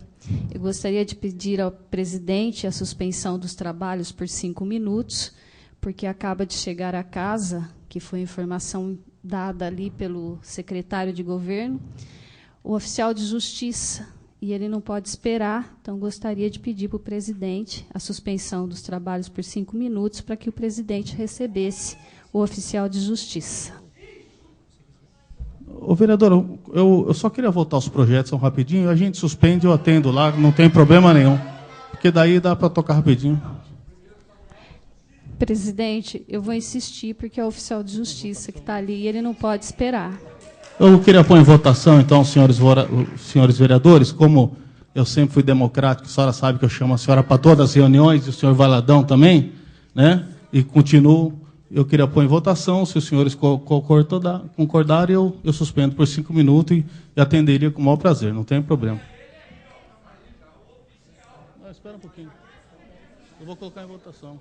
S5: eu gostaria de pedir ao presidente a suspensão dos trabalhos por 5 minutos, porque acaba de chegar à casa, que foi informação dada ali pelo secretário de governo, o oficial de justiça, e ele não pode esperar, então gostaria de pedir para o presidente a suspensão dos trabalhos por 5 minutos para que o presidente recebesse o oficial de justiça.
S1: Ô, vereador, eu só queria voltar aos projetos rapidinho, a gente suspende, eu atendo lá, não tem problema nenhum, porque daí dá para tocar rapidinho.
S5: Presidente, eu vou insistir, porque é o oficial de justiça que está ali e ele não pode esperar.
S1: Eu queria pôr em votação, então, senhores vereadores, como eu sempre fui democrático, a senhora sabe que eu chamo a senhora para todas as reuniões, e o senhor Valadão também, né? E continuo, eu queria pôr em votação, se os senhores concordarem, eu suspendo por 5 minutos e atenderia com o maior prazer, não tem problema. Não, espera um pouquinho. Eu vou colocar em votação.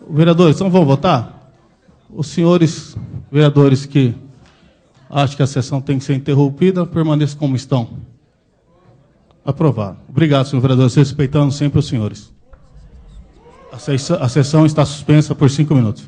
S1: Vereadores, então vamos votar? Os senhores vereadores que acham que a sessão tem que ser interrompida, permaneçam como estão. Aprovado. Obrigado, senhor vereador, respeitando sempre os senhores. A sessão está suspensa por 5 minutos.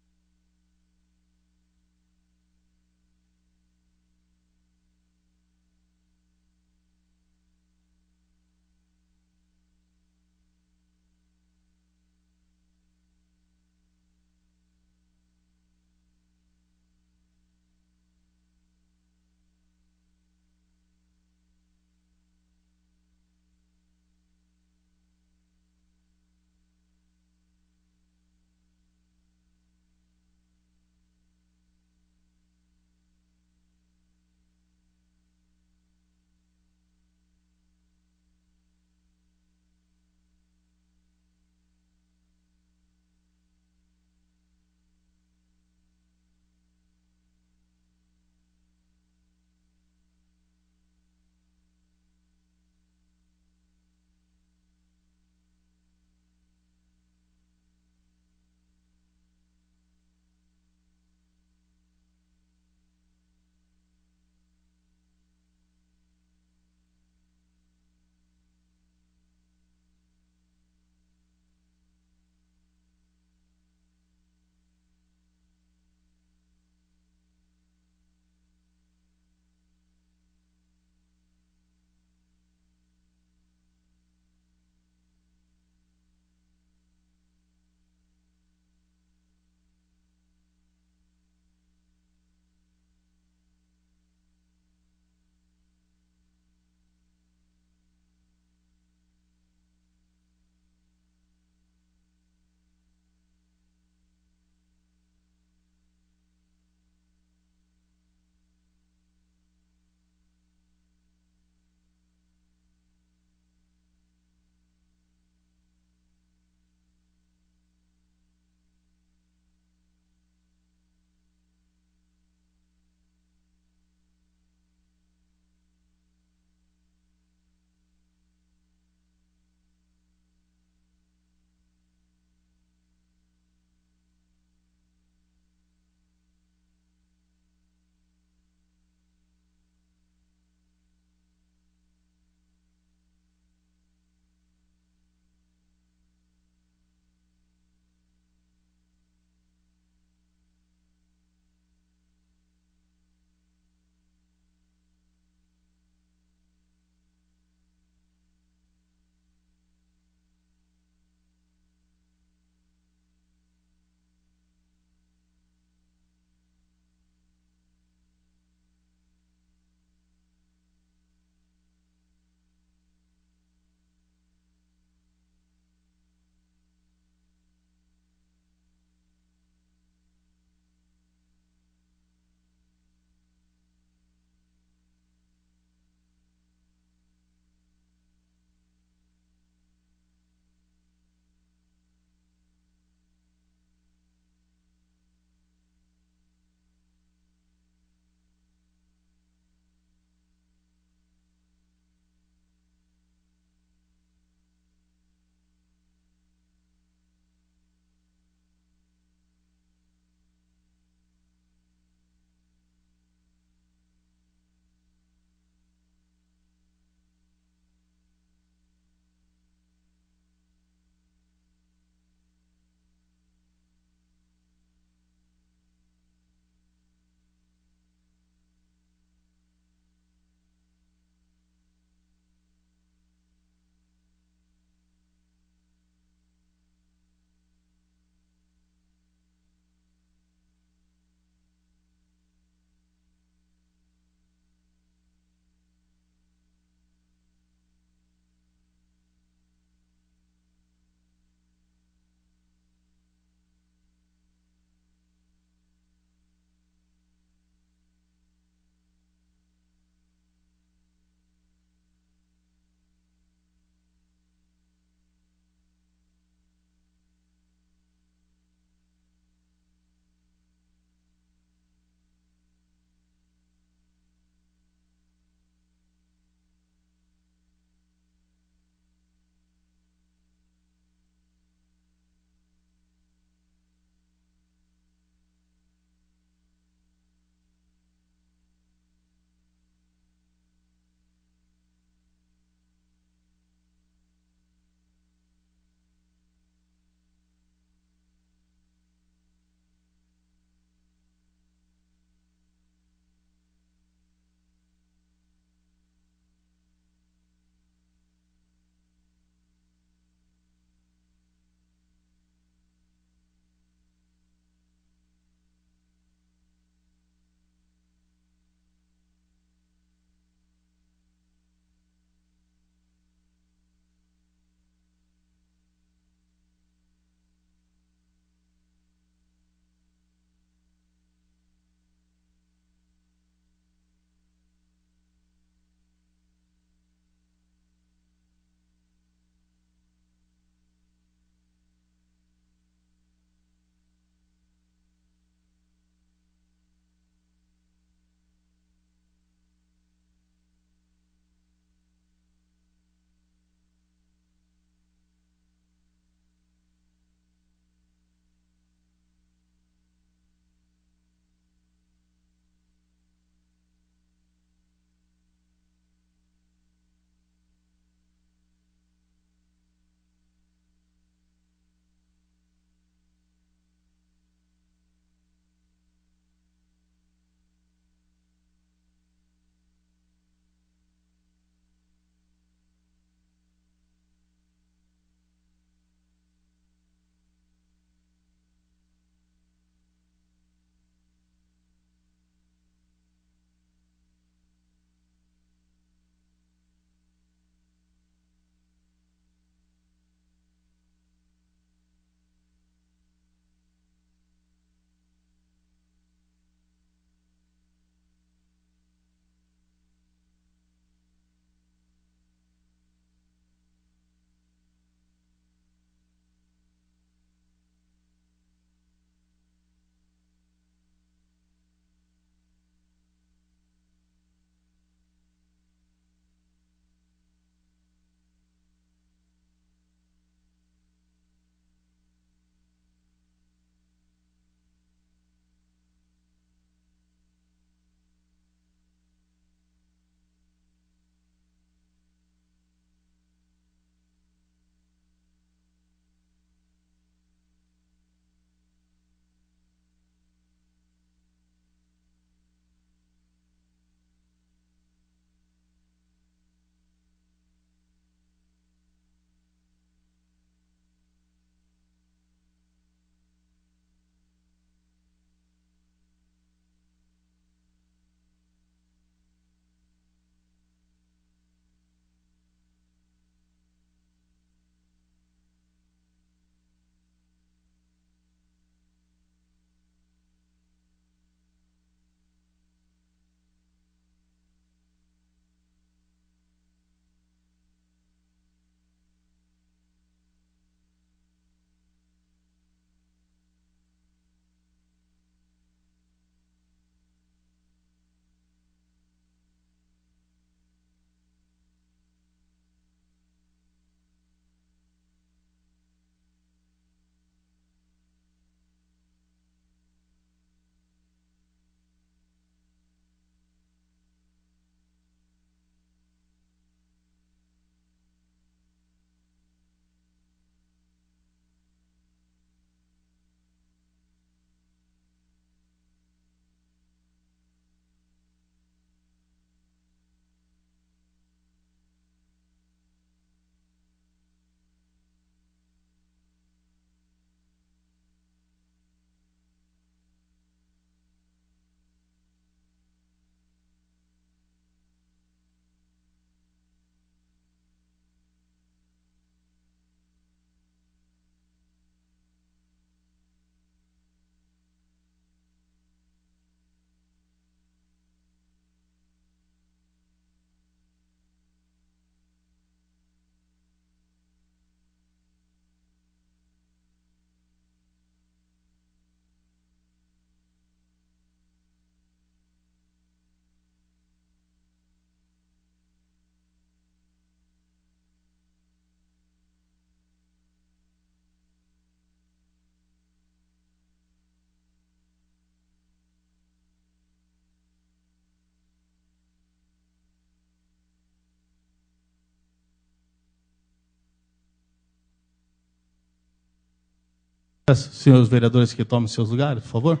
S1: Senhores vereadores que tomem seus lugares, por favor.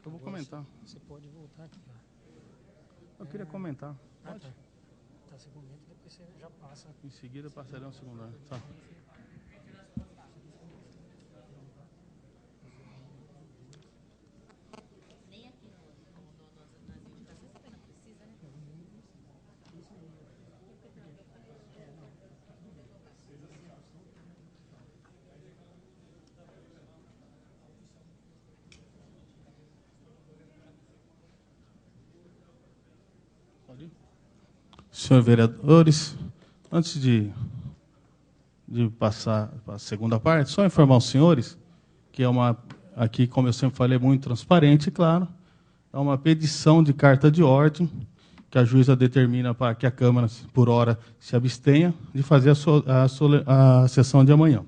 S1: Eu vou comentar.
S3: Você pode voltar aqui, ó.
S1: Eu queria comentar.
S3: Ah, tá. Tá, você comenta, depois você já passa.
S1: Em seguida passarei ao segundo ano. Tá. Senhores vereadores, antes de passar para a segunda parte, só informar os senhores que é uma, aqui, como eu sempre falei, muito transparente, claro, é uma petição de carta de ordem que a juíza determina para que a Câmara, por hora, se abstenha de fazer a sessão de amanhã.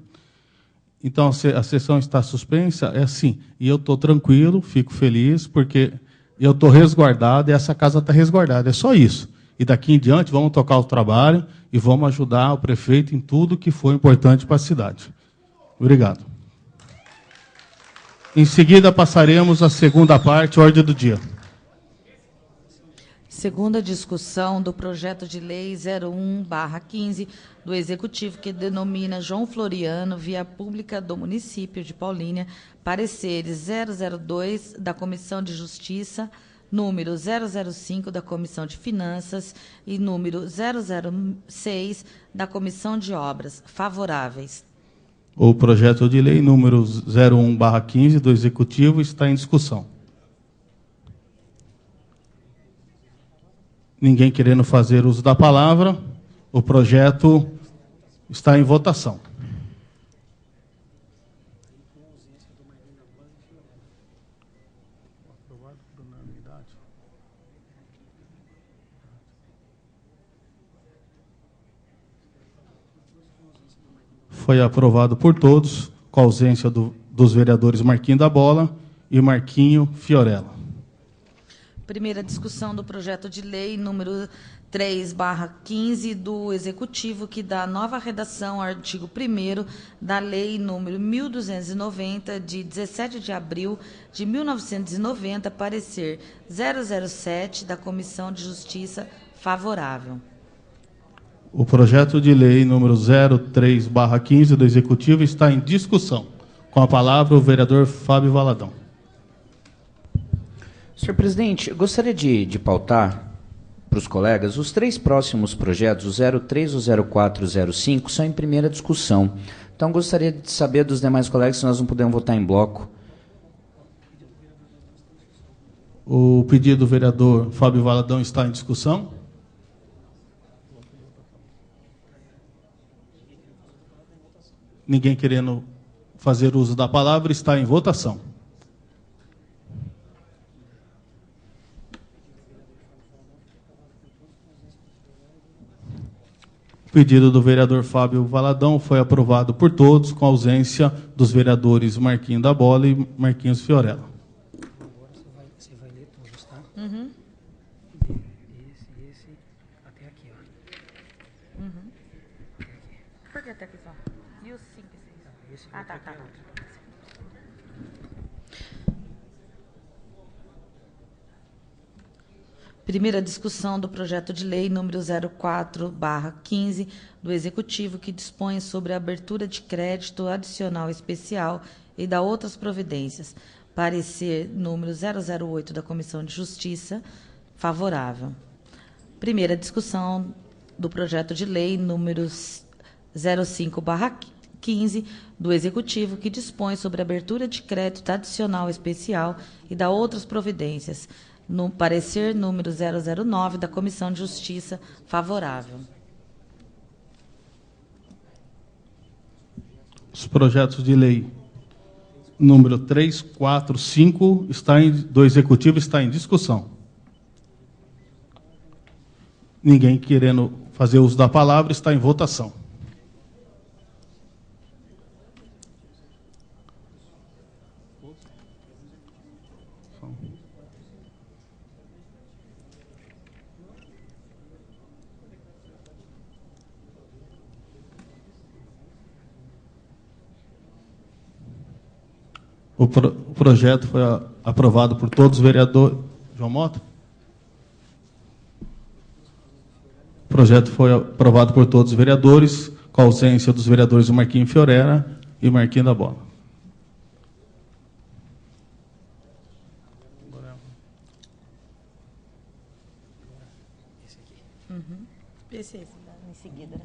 S1: Então, a sessão está suspensa, é assim, e eu estou tranquilo, fico feliz, porque eu estou resguardado e essa casa está resguardada, é só isso. E daqui em diante vamos tocar o trabalho e vamos ajudar o prefeito em tudo que for importante para a cidade. Obrigado. Em seguida, passaremos à segunda parte, ordem do dia.
S4: Segunda discussão do projeto de lei 01/15 do Executivo, que denomina João Floriano, via pública do município de Paulínia, pareceres 002 da Comissão de Justiça, número 005 da Comissão de Finanças e número 006 da Comissão de Obras. Favoráveis.
S1: O projeto de lei número 01/15 do Executivo está em discussão. Ninguém querendo fazer uso da palavra, o projeto está em votação. Foi aprovado por todos, com a ausência dos vereadores Marquinho da Bola e Marquinho Fiorella.
S4: Primeira discussão do projeto de lei número 3/15 do Executivo, que dá nova redação ao artigo 1º da Lei número 1290, de 17 de abril de 1990, parecer 007 da Comissão de Justiça, favorável.
S1: O projeto de lei número 03/15 do Executivo está em discussão. Com a palavra, o vereador Fábio Valadão.
S6: Senhor presidente, eu gostaria de pautar para os colegas os três próximos projetos, o 03, o 04 e o 05, são em primeira discussão. Então, gostaria de saber dos demais colegas se nós não podemos votar em bloco.
S1: O pedido do vereador Fábio Valadão está em discussão. Ninguém querendo fazer uso da palavra, está em votação. O pedido do vereador Fábio Valadão foi aprovado por todos, com a ausência dos vereadores Marquinho da Bola e Marquinhos Fiorella.
S3: Agora você vai ler todos, tá?
S4: Uhum.
S3: Esse, até aqui, ó.
S4: Uhum. Por que até aqui só? E os 5 e 6? Ah, tá. Primeira discussão do projeto de lei número 04/15 do Executivo, que dispõe sobre a abertura de crédito adicional especial e da outras providências. Parecer número 008 da Comissão de Justiça, favorável. Primeira discussão do projeto de lei número 05/15 do Executivo, que dispõe sobre a abertura de crédito adicional especial e da outras providências. No parecer número 009 da Comissão de Justiça, favorável.
S1: Os projetos de lei número 3, 4, 5 do Executivo está em discussão. Ninguém querendo fazer uso da palavra, está em votação. O projeto foi aprovado por todos os vereadores. João Mota? O projeto foi aprovado por todos os vereadores, com a ausência dos vereadores Marquinhos Fiorella e Marquinhos da Bola.
S4: Esse em seguida, né?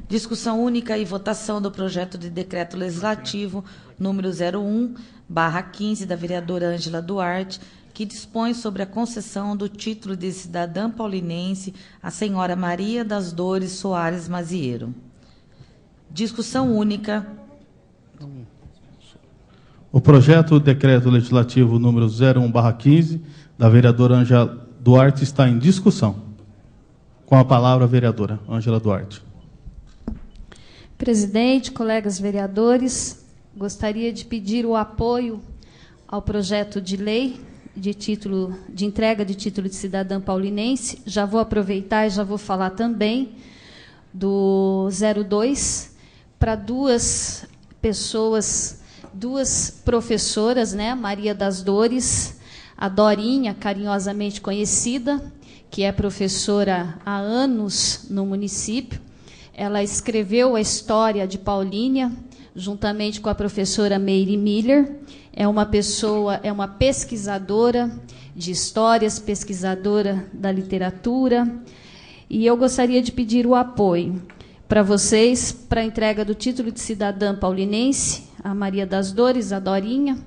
S4: Discussão única e votação do projeto de decreto legislativo número 01/15 da vereadora Ângela Duarte, que dispõe sobre a concessão do título de cidadã paulinense à senhora Maria das Dores Soares Mazieiro. Discussão única.
S1: O projeto de decreto legislativo número 01/15 da vereadora Ângela Duarte está em discussão. Com a palavra a vereadora Ângela Duarte.
S5: Presidente, colegas vereadores, gostaria de pedir o apoio ao projeto de lei de entrega de título de cidadã paulinense. Já vou aproveitar e já vou falar também do 02 para duas pessoas, duas professoras, né? Maria das Dores, a Dorinha, carinhosamente conhecida, que é professora há anos no município. Ela escreveu a história de Paulínia, juntamente com a professora Meire Miller. É uma pesquisadora de histórias, pesquisadora da literatura. E eu gostaria de pedir o apoio para vocês, para a entrega do título de cidadã paulinense, a Maria das Dores, a Dorinha,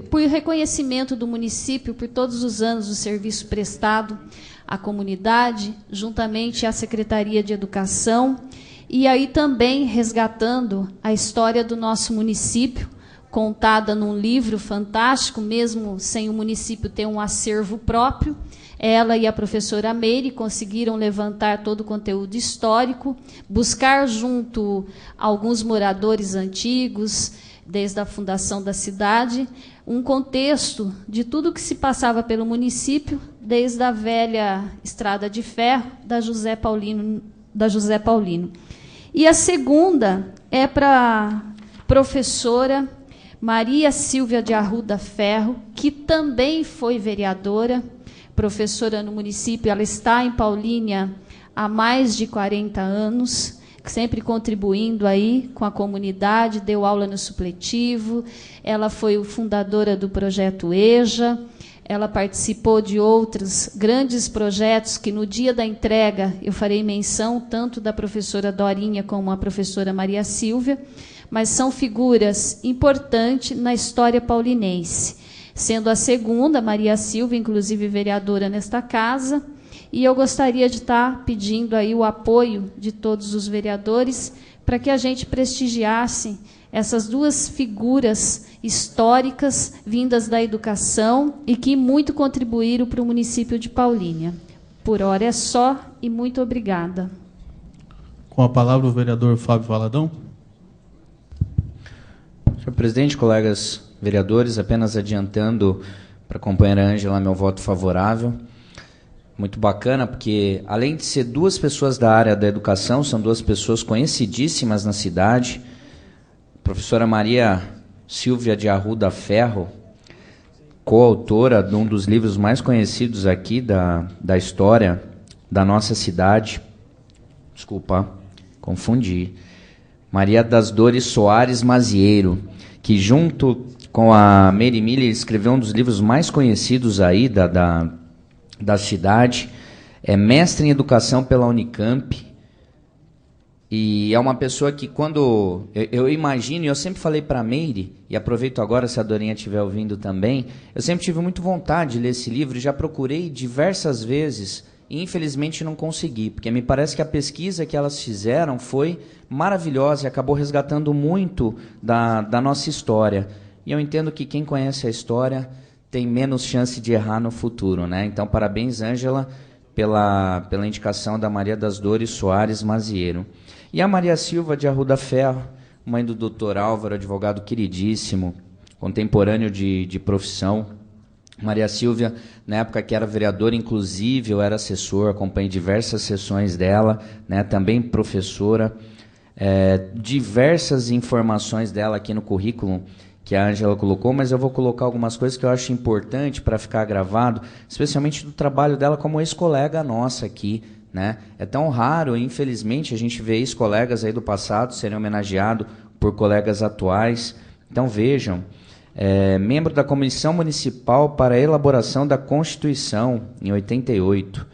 S5: por reconhecimento do município por todos os anos do serviço prestado à comunidade, juntamente à Secretaria de Educação, e aí também resgatando a história do nosso município, contada num livro fantástico, mesmo sem o município ter um acervo próprio. Ela e a professora Meire conseguiram levantar todo o conteúdo histórico, buscar junto a alguns moradores antigos, desde a fundação da cidade, um contexto de tudo que se passava pelo município, desde a velha Estrada de Ferro da José Paulino. E a segunda é para a professora Maria Silvia de Arruda Ferro, que também foi vereadora, professora no município. Ela está em Paulínia há mais de 40 anos, sempre contribuindo aí com a comunidade, deu aula no supletivo, ela foi fundadora do projeto EJA, ela participou de outros grandes projetos que no dia da entrega eu farei menção tanto da professora Dorinha como a professora Maria Silvia, mas são figuras importantes na história paulinense, sendo a segunda, Maria Silvia, inclusive vereadora nesta casa. E eu gostaria de estar pedindo aí o apoio de todos os vereadores para que a gente prestigiasse essas duas figuras históricas vindas da educação e que muito contribuíram para o município de Paulínia. Por hora é só e muito obrigada.
S1: Com a palavra o vereador Fábio Valadão.
S6: Senhor presidente, colegas vereadores, apenas adiantando para a companheira Ângela meu voto favorável. Muito bacana, porque além de ser duas pessoas da área da educação, são duas pessoas conhecidíssimas na cidade. A professora Maria Silvia de Arruda Ferro, coautora de um dos livros mais conhecidos aqui da história da nossa cidade. Desculpa, confundi. Maria das Dores Soares Mazieiro, que junto com a Meire Miller escreveu um dos livros mais conhecidos aí da cidade, é mestre em educação pela Unicamp, e é uma pessoa que quando eu imagino, e eu sempre falei para a Meire, e aproveito agora se a Dorinha estiver ouvindo também, eu sempre tive muito vontade de ler esse livro, já procurei diversas vezes, e infelizmente não consegui, porque me parece que a pesquisa que elas fizeram foi maravilhosa e acabou resgatando muito da nossa história, e eu entendo que quem conhece a história tem menos chance de errar no futuro, né? Então, parabéns, Ângela, pela indicação da Maria das Dores Soares Mazieiro. E a Maria Silva de Arruda Ferro, mãe do doutor Álvaro, advogado queridíssimo, contemporâneo de profissão. Maria Silvia, na época que era vereadora, inclusive, eu era assessor, acompanhei diversas sessões dela, né? Também professora. Diversas informações dela aqui no currículo que a Ângela colocou, mas eu vou colocar algumas coisas que eu acho importante para ficar gravado, especialmente do trabalho dela como ex-colega nossa aqui, né? É tão raro, infelizmente, a gente vê ex-colegas aí do passado serem homenageados por colegas atuais. Então, vejam, membro da Comissão Municipal para a Elaboração da Constituição, em 88.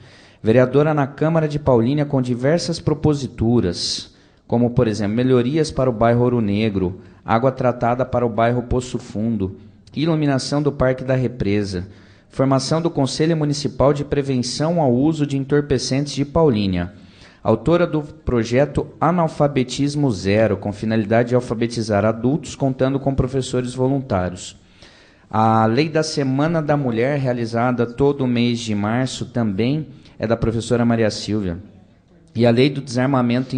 S6: Vereadora na Câmara de Paulínia com diversas proposituras, como, por exemplo, melhorias para o bairro Ouro Negro, água tratada para o bairro Poço Fundo, iluminação do Parque da Represa, formação do Conselho Municipal de Prevenção ao Uso de Entorpecentes de Paulínia, autora do projeto Analfabetismo Zero, com finalidade de alfabetizar adultos, contando com professores voluntários. A Lei da Semana da Mulher, realizada todo mês de março, também é da professora Maria Silvia. E a Lei do Desarmamento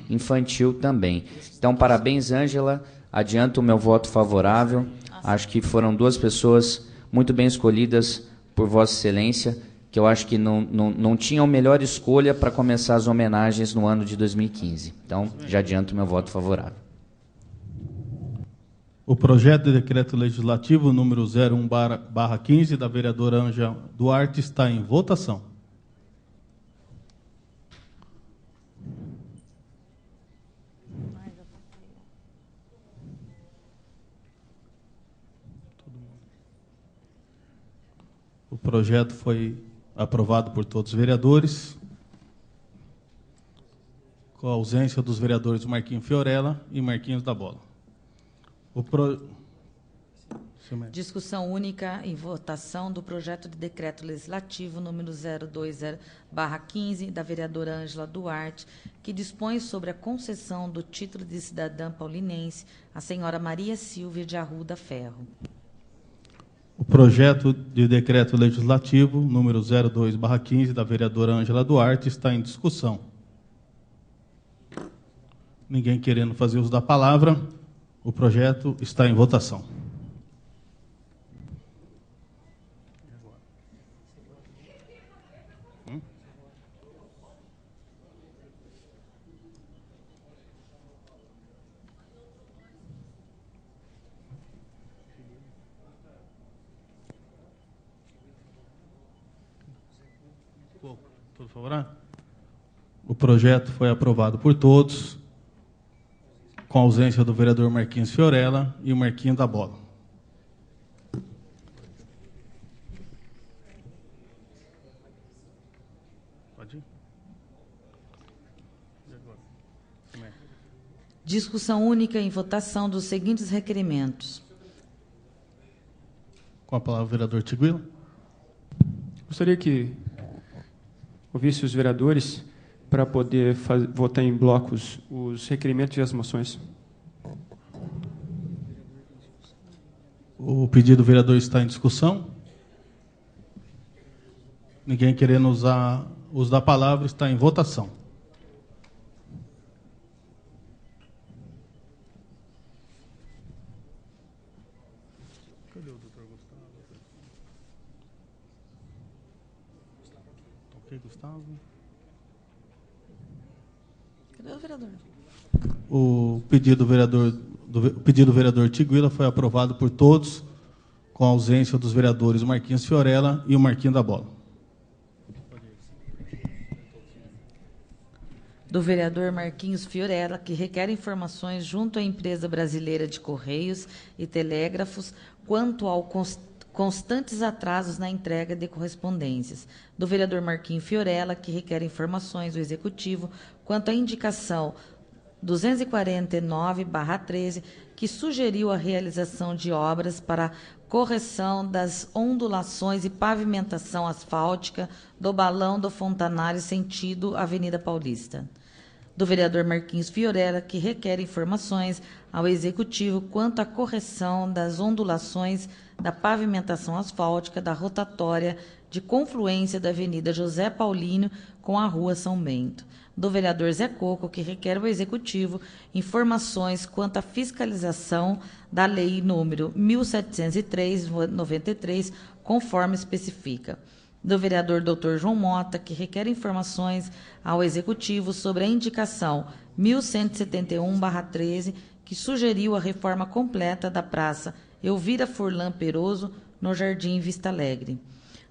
S6: Infantil também. Então, parabéns, Ângela. Adianto o meu voto favorável. Acho que foram duas pessoas muito bem escolhidas por Vossa Excelência, que eu acho que não tinham melhor escolha para começar as homenagens no ano de 2015. Então, já adianto o meu voto favorável.
S1: O projeto de decreto legislativo número 01/15 da vereadora Ângela Duarte está em votação. O projeto foi aprovado por todos os vereadores, com a ausência dos vereadores Marquinhos Fiorella e Marquinhos da Bola.
S4: Discussão única em votação do projeto de decreto legislativo número 020/15 da vereadora Ângela Duarte, que dispõe sobre a concessão do título de cidadã paulinense à senhora Maria Silvia de Arruda Ferro.
S1: O projeto de decreto legislativo número 02/15 da vereadora Ângela Duarte está em discussão. Ninguém querendo fazer uso da palavra, o projeto está em votação. Todos favoráveis? O projeto foi aprovado por todos, com a ausência do vereador Marquinhos Fiorella e o Marquinhos da Bola. Pode ir?
S4: Discussão única em votação dos seguintes requerimentos.
S1: Com a palavra o vereador Tiguila.
S8: Gostaria que ouvisse os vereadores para poder votar em blocos os requerimentos e as moções.
S1: O pedido do vereador está em discussão. Ninguém querendo usar uso da palavra, está em votação. Cadê o doutor Gustavo? Ok, Gustavo.
S4: Cadê o vereador?
S1: O pedido do vereador Tiguila foi aprovado por todos, com a ausência dos vereadores Marquinhos Fiorella e o Marquinhos da Bola.
S4: Do vereador Marquinhos Fiorella, que requer informações junto à empresa brasileira de Correios e Telégrafos quanto ao constantes atrasos na entrega de correspondências. Do vereador Marquinhos Fiorella, que requer informações do Executivo quanto à indicação 249/13, que sugeriu a realização de obras para correção das ondulações e pavimentação asfáltica do balão do Fontanário sentido Avenida Paulista. Do vereador Marquinhos Fiorella, que requer informações ao Executivo quanto à correção das ondulações da pavimentação asfáltica da rotatória de confluência da Avenida José Paulino com a Rua São Bento. Do vereador Zé Coco, que requer ao Executivo informações quanto à fiscalização da Lei número 1703/93, conforme especifica. Do vereador Dr. João Mota, que requer informações ao Executivo sobre a indicação 1171/13, que sugeriu a reforma completa da Praça Elvira Furlan Peroso, no Jardim Vista Alegre.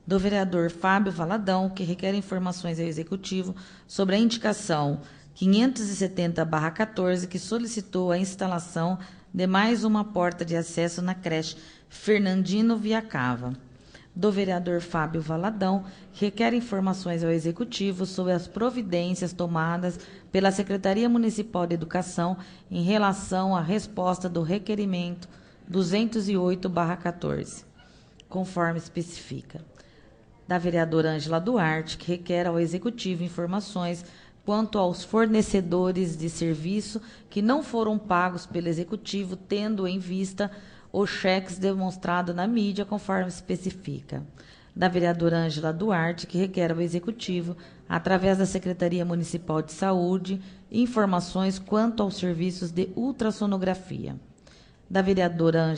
S4: Do vereador Fábio Valadão, que requer informações ao Executivo sobre a indicação 570/14, que solicitou a instalação de mais uma porta de acesso na creche Fernandino Viacava. Do vereador Fábio Valadão, que requer informações ao Executivo sobre as providências tomadas pela Secretaria Municipal de Educação em relação à resposta do requerimento 208/14, conforme especifica. Da vereadora Ângela Duarte, que requer ao Executivo informações quanto aos fornecedores de serviço que não foram pagos pelo Executivo, tendo em vista os cheques demonstrados na mídia, conforme especifica. Da vereadora Ângela Duarte, que requer ao Executivo, através da Secretaria Municipal de Saúde, informações quanto aos serviços de ultrassonografia. Da vereadora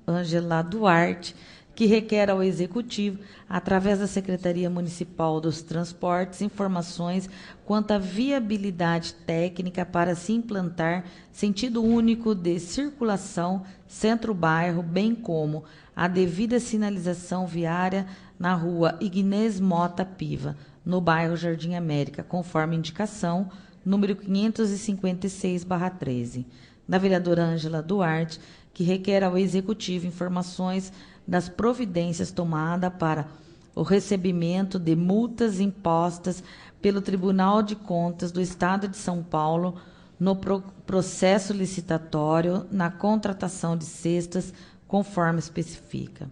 S4: Ângela Duarte, que requer ao Executivo, através da Secretaria Municipal dos Transportes, informações quanto à viabilidade técnica para se implantar sentido único de circulação centro-bairro, bem como a devida sinalização viária na rua Ignez Mota Piva, no bairro Jardim América, conforme indicação número 556/13. Da vereadora Ângela Duarte, que requer ao Executivo informações das providências tomadas para o recebimento de multas impostas pelo Tribunal de Contas do Estado de São Paulo no processo licitatório na contratação de cestas, conforme especifica.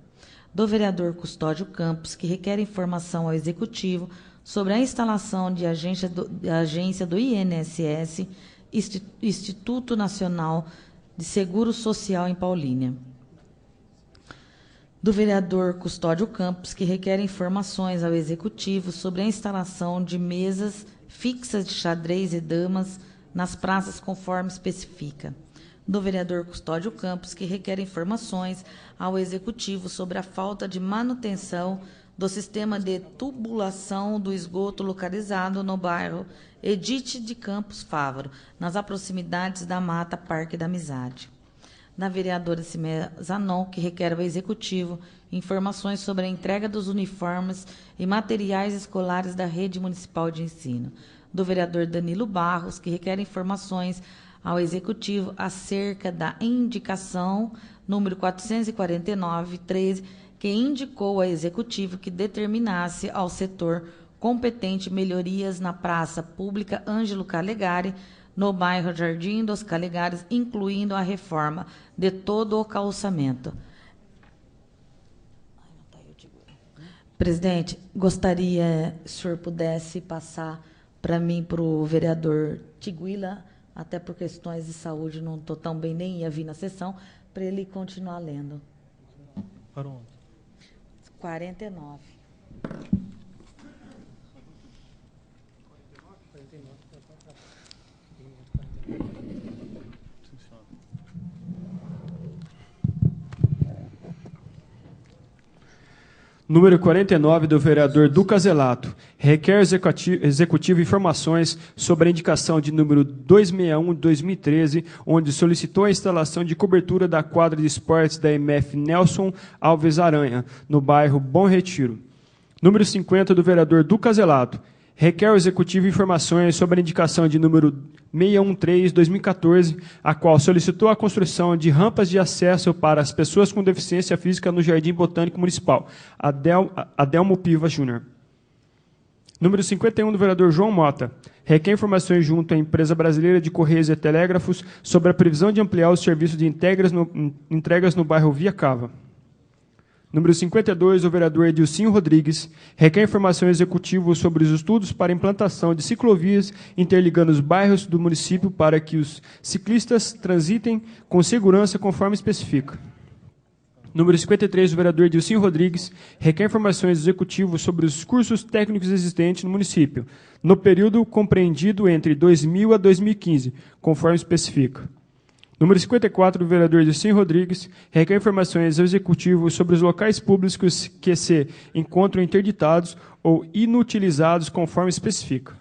S4: Do vereador Custódio Campos, que requer informação ao Executivo sobre a instalação de agência do INSS, Instituto Nacional de Seguro Social em Paulínia. Do vereador Custódio Campos, que requer informações ao Executivo sobre a instalação de mesas fixas de xadrez e damas nas praças, conforme especifica. Do vereador Custódio Campos, que requer informações ao Executivo sobre a falta de manutenção do sistema de tubulação do esgoto localizado no bairro Edite de Campos Fávaro, nas proximidades da Mata Parque da Amizade. Da vereadora Cimé Zanon, que requer ao Executivo informações sobre a entrega dos uniformes e materiais escolares da Rede Municipal de Ensino. Do vereador Danilo Barros, que requer informações ao Executivo acerca da indicação número 449/13, que indicou ao Executivo que determinasse ao setor competente melhorias na praça pública Ângelo Calegari, no bairro Jardim dos Calegares, incluindo a reforma de todo o calçamento. Presidente, gostaria, se o senhor pudesse passar para mim, para o vereador Tiguila, até por questões de saúde, não estou tão bem, nem ia vir na sessão, para ele continuar lendo.
S1: Para onde?
S4: 49.
S8: Número 49, do vereador Duca Zelato. Requer executivo informações sobre a indicação de número 261/2013, onde solicitou a instalação de cobertura da quadra de esportes da MF Nelson Alves Aranha, no bairro Bom Retiro. Número 50, do vereador Duca Zelato. Requer ao Executivo informações sobre a indicação de número 613/2014, a qual solicitou a construção de rampas de acesso para as pessoas com deficiência física no Jardim Botânico Municipal, Adelmo Piva Júnior. Número 51, do vereador João Mota. Requer informações junto à Empresa Brasileira de Correios e Telégrafos sobre a previsão de ampliar os serviços de entregas no bairro Viacava. Número 52, o vereador Edilcinho Rodrigues, requer informação executiva sobre os estudos para implantação de ciclovias interligando os bairros do município para que os ciclistas transitem com segurança, conforme especifica. Número 53, o vereador Edilcinho Rodrigues, requer informações executivas sobre os cursos técnicos existentes no município, no período compreendido entre 2000 a 2015, conforme especifica. Número 54, do vereador Edilcinho Rodrigues, requer informações ao Executivo sobre os locais públicos que se encontram interditados ou inutilizados, conforme especifica.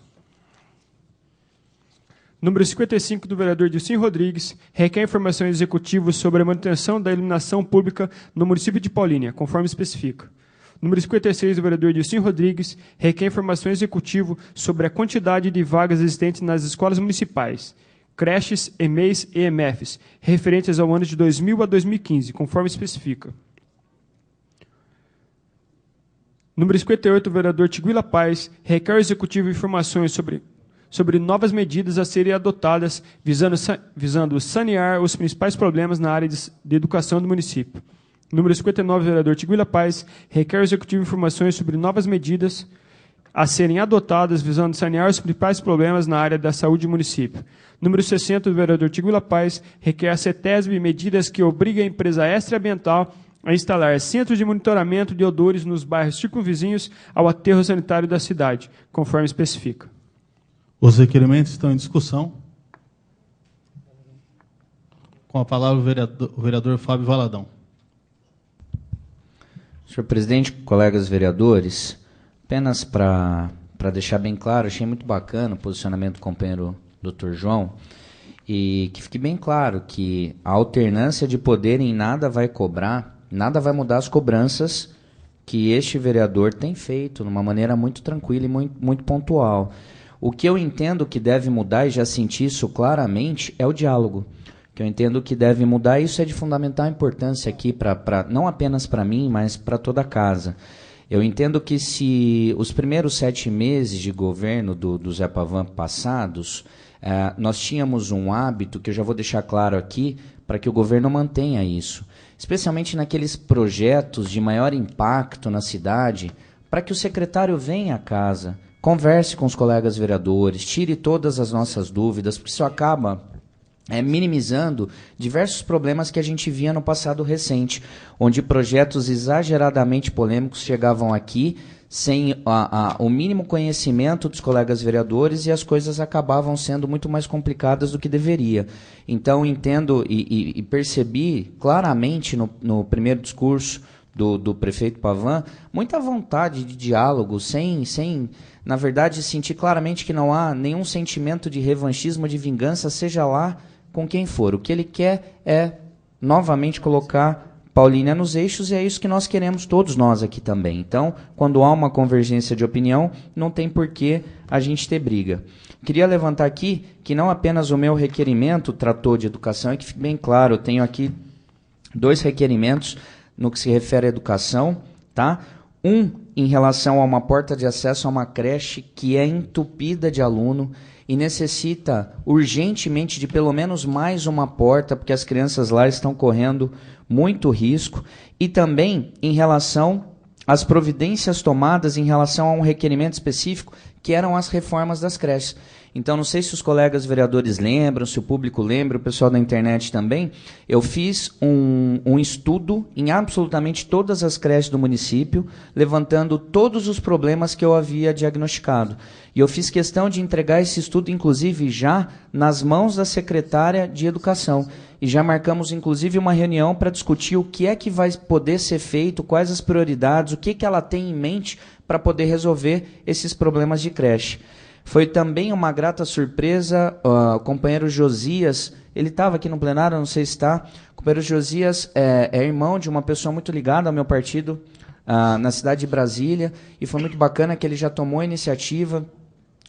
S8: Número 55, do vereador Dilcim Rodrigues, requer informações executivas sobre a manutenção da iluminação pública no município de Paulínia, conforme especifica. Número 56, do vereador Dilcim Rodrigues, requer informações executivas sobre a quantidade de vagas existentes nas escolas municipais, creches, EMEIs e EMFs, referentes ao ano de 2000 a 2015, conforme especifica. Número 58, o vereador Tiguila Paz, requer ao executivo informações sobre novas medidas a serem adotadas visando sanear os principais problemas na área de educação do município. Número 59, vereador Tiguila Paz, requer ao executivo informações sobre novas medidas a serem adotadas visando sanear os principais problemas na área da saúde do município. Número 60, do vereador Tiguila Paz, requer a CETESB medidas que obriguem a empresa extraambiental a instalar centros de monitoramento de odores nos bairros circunvizinhos ao aterro sanitário da cidade, conforme especifica.
S1: Os requerimentos estão em discussão. Com a palavra o vereador Fábio Valadão.
S6: Senhor presidente, colegas vereadores, apenas para deixar bem claro, achei muito bacana o posicionamento do companheiro Dr. João, e que fique bem claro que a alternância de poder em nada vai cobrar, nada vai mudar as cobranças que este vereador tem feito, de uma maneira muito tranquila e muito pontual. O que eu entendo que deve mudar, e já senti isso claramente, é o diálogo. Que eu entendo que deve mudar, isso é de fundamental importância aqui, não apenas para mim, mas para toda a casa. Eu entendo que se os primeiros 7 meses de governo do Zé Pavan passados, nós tínhamos um hábito, que eu já vou deixar claro aqui, para que o governo mantenha isso, especialmente naqueles projetos de maior impacto na cidade, para que o secretário venha à casa, converse com os colegas vereadores, tire todas as nossas dúvidas, porque isso acaba minimizando diversos problemas que a gente via no passado recente, onde projetos exageradamente polêmicos chegavam aqui sem o mínimo conhecimento dos colegas vereadores e as coisas acabavam sendo muito mais complicadas do que deveria. Então, entendo e percebi claramente no primeiro discurso do prefeito Pavan muita vontade de diálogo, sem, na verdade, sentir claramente que não há nenhum sentimento de revanchismo, de vingança, seja lá com quem for. O que ele quer é, novamente, colocar Paulínia nos eixos, e é isso que nós queremos, todos nós aqui também. Então, quando há uma convergência de opinião, não tem por que a gente ter briga. Queria levantar aqui que não apenas o meu requerimento tratou de educação, é que fique bem claro, eu tenho aqui 2 requerimentos no que se refere à educação, tá? Um em relação a uma porta de acesso a uma creche que é entupida de aluno e necessita urgentemente de pelo menos mais uma porta, porque as crianças lá estão correndo muito risco, e também em relação às providências tomadas em relação a um requerimento específico, que eram as reformas das creches. Então, não sei se os colegas vereadores lembram, se o público lembra, o pessoal da internet também, eu fiz um estudo em absolutamente todas as creches do município, levantando todos os problemas que eu havia diagnosticado. E eu fiz questão de entregar esse estudo, inclusive, já nas mãos da secretária de Educação. E já marcamos, inclusive, uma reunião para discutir o que é que vai poder ser feito, quais as prioridades, o que ela tem em mente para poder resolver esses problemas de creche. Foi também uma grata surpresa, o companheiro Josias, ele estava aqui no plenário, não sei se está, o companheiro Josias é irmão de uma pessoa muito ligada ao meu partido, na cidade de Brasília, e foi muito bacana que ele já tomou a iniciativa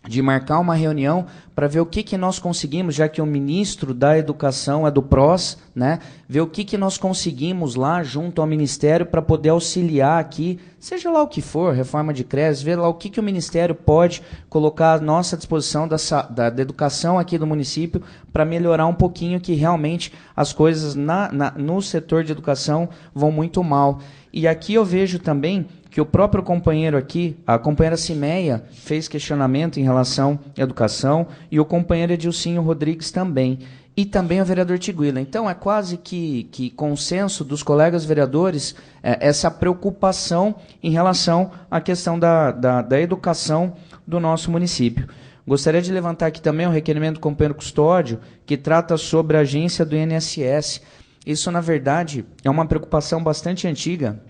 S6: de marcar uma reunião para ver o que nós conseguimos, já que o ministro da Educação é do PROS, né, ver o que nós conseguimos lá junto ao Ministério para poder auxiliar aqui, seja lá o que for, reforma de creches, ver lá o que o Ministério pode colocar à nossa disposição da educação aqui do município para melhorar um pouquinho, que realmente as coisas no setor de educação vão muito mal. E aqui eu vejo também que o próprio companheiro aqui, a companheira Cimeia, fez questionamento em relação à educação, e o companheiro Edilcinho Rodrigues também, e também o vereador Tiguila. Então, é quase que consenso dos colegas vereadores essa preocupação em relação à questão da educação do nosso município. Gostaria de levantar aqui também um requerimento do companheiro Custódio, que trata sobre a agência do INSS. Isso, na verdade, é uma preocupação bastante antiga,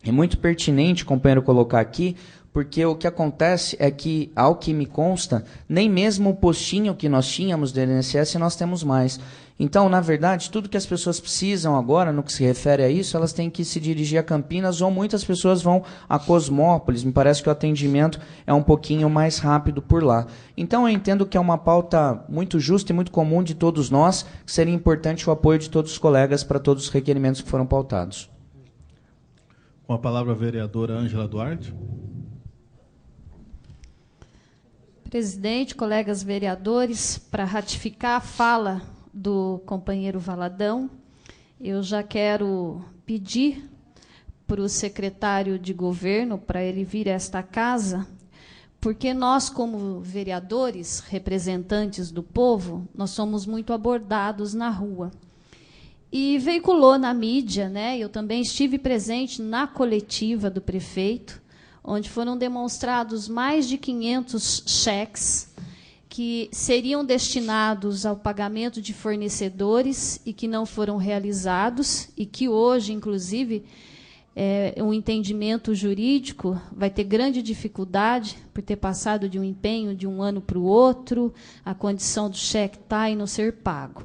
S6: É muito pertinente, companheiro, colocar aqui, porque o que acontece é que, ao que me consta, nem mesmo o postinho que nós tínhamos do INSS nós temos mais. Então, na verdade, tudo que as pessoas precisam agora, no que se refere a isso, elas têm que se dirigir a Campinas, ou muitas pessoas vão a Cosmópolis. Me parece que o atendimento é um pouquinho mais rápido por lá. Então, eu entendo que é uma pauta muito justa e muito comum de todos nós, que seria importante o apoio de todos os colegas para todos os requerimentos que foram pautados.
S1: Com a palavra a vereadora Ângela Duarte.
S5: Presidente, colegas vereadores, para ratificar a fala do companheiro Valadão, eu já quero pedir para o secretário de governo, para ele vir a esta casa, porque nós, como vereadores, representantes do povo, nós somos muito abordados na rua. E veiculou na mídia, né? Eu também estive presente na coletiva do prefeito, onde foram demonstrados mais de 500 cheques que seriam destinados ao pagamento de fornecedores e que não foram realizados, e que hoje, inclusive, um entendimento jurídico vai ter grande dificuldade por ter passado de um empenho de um ano para o outro, a condição do cheque estar e não ser pago.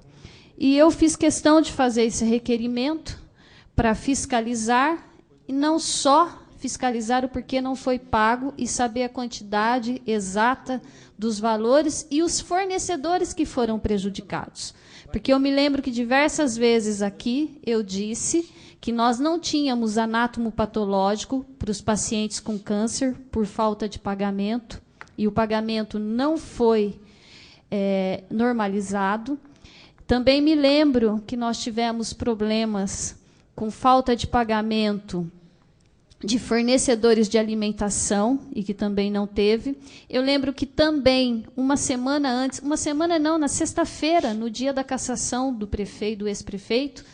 S5: E eu fiz questão de fazer esse requerimento para fiscalizar, e não só fiscalizar o porquê não foi pago e saber a quantidade exata dos valores e os fornecedores que foram prejudicados. Porque eu me lembro que diversas vezes aqui eu disse que nós não tínhamos anátomo patológico para os pacientes com câncer por falta de pagamento, e o pagamento não foi normalizado. Também me lembro que nós tivemos problemas com falta de pagamento de fornecedores de alimentação, e que também não teve. Eu lembro que também, uma semana antes, na sexta-feira, no dia da cassação do prefeito, do ex-prefeito,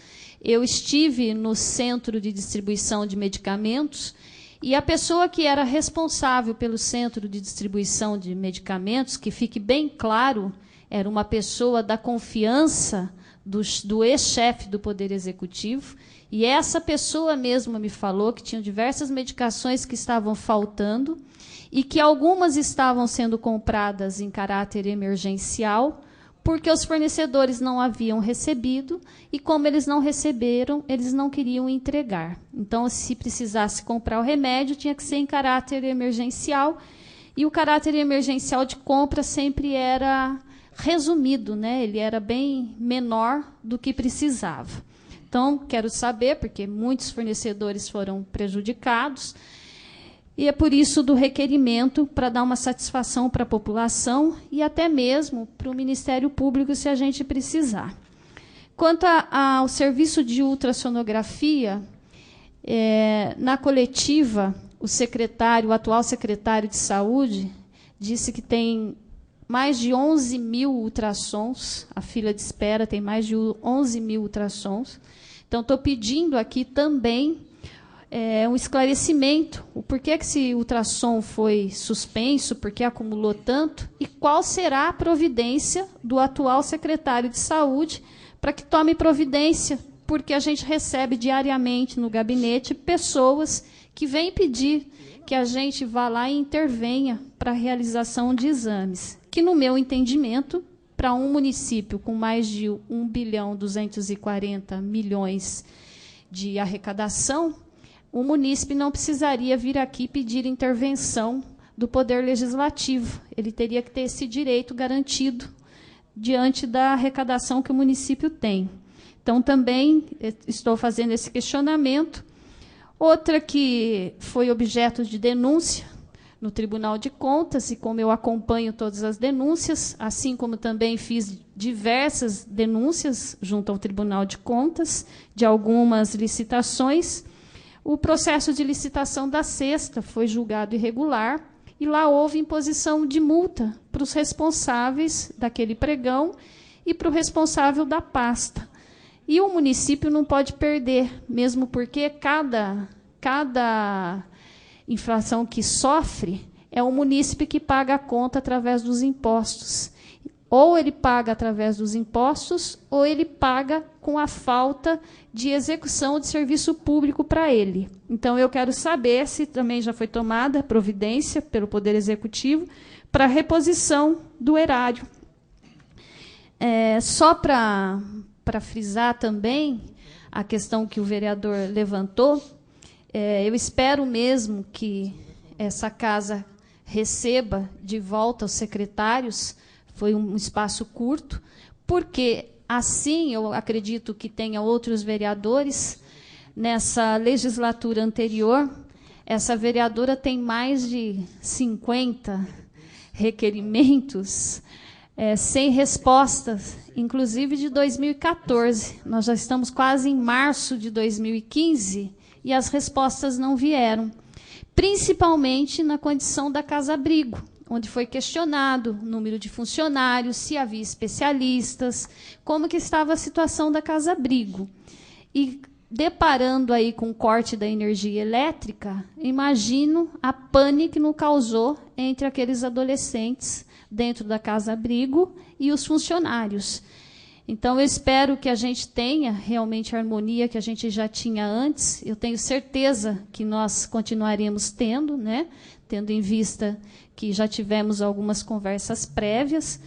S5: eu estive no centro de distribuição de medicamentos, e a pessoa que era responsável pelo centro de distribuição de medicamentos, que fique bem claro, era uma pessoa da confiança do ex-chefe do Poder Executivo, e essa pessoa mesma me falou que tinham diversas medicações que estavam faltando e que algumas estavam sendo compradas em caráter emergencial, porque os fornecedores não haviam recebido, e como eles não receberam, eles não queriam entregar. Então, se precisasse comprar o remédio, tinha que ser em caráter emergencial, e o caráter emergencial de compra sempre era resumido, né? Ele era bem menor do que precisava. Então, quero saber, porque muitos fornecedores foram prejudicados, e é por isso do requerimento, para dar uma satisfação para a população e até mesmo para o Ministério Público, se a gente precisar. Quanto ao serviço de ultrassonografia, na coletiva, o atual secretário de Saúde disse que tem mais de 11 mil ultrassons, a fila de espera tem mais de 11 mil ultrassons. Então, estou pedindo aqui também um esclarecimento, o porquê que esse ultrassom foi suspenso, por que acumulou tanto, e qual será a providência do atual secretário de Saúde para que tome providência, porque a gente recebe diariamente no gabinete pessoas que vêm pedir que a gente vá lá e intervenha para a realização de exames, que, no meu entendimento, para um município com mais de 1.240 bilhões de arrecadação, o munícipe não precisaria vir aqui pedir intervenção do Poder Legislativo. Ele teria que ter esse direito garantido diante da arrecadação que o município tem. Então, também estou fazendo esse questionamento. Outra que foi objeto de denúncia no Tribunal de Contas, e como eu acompanho todas as denúncias, assim como também fiz diversas denúncias junto ao Tribunal de Contas, de algumas licitações, o processo de licitação da sexta foi julgado irregular, e lá houve imposição de multa para os responsáveis daquele pregão e para o responsável da pasta. E o município não pode perder, mesmo porque cada infração que sofre é o munícipe que paga a conta através dos impostos. Ou ele paga através dos impostos, ou ele paga com a falta de execução de serviço público para ele. Então, eu quero saber se também já foi tomada providência pelo Poder Executivo para reposição do erário. Só para frisar também a questão que o vereador levantou, eu espero mesmo que essa casa receba de volta os secretários. Foi um espaço curto, porque assim eu acredito que tenha outros vereadores. Nessa legislatura anterior, essa vereadora tem mais de 50 requerimentos sem respostas, inclusive de 2014. Nós já estamos quase em março de 2015 e as respostas não vieram, principalmente na condição da casa-abrigo, onde foi questionado o número de funcionários, se havia especialistas, como que estava a situação da casa-abrigo. E deparando aí com o corte da energia elétrica, imagino a pane que nos causou entre aqueles adolescentes dentro da casa-abrigo e os funcionários. Então, eu espero que a gente tenha realmente a harmonia que a gente já tinha antes. Eu tenho certeza que nós continuaremos tendo, né? Tendo em vista que já tivemos algumas conversas prévias,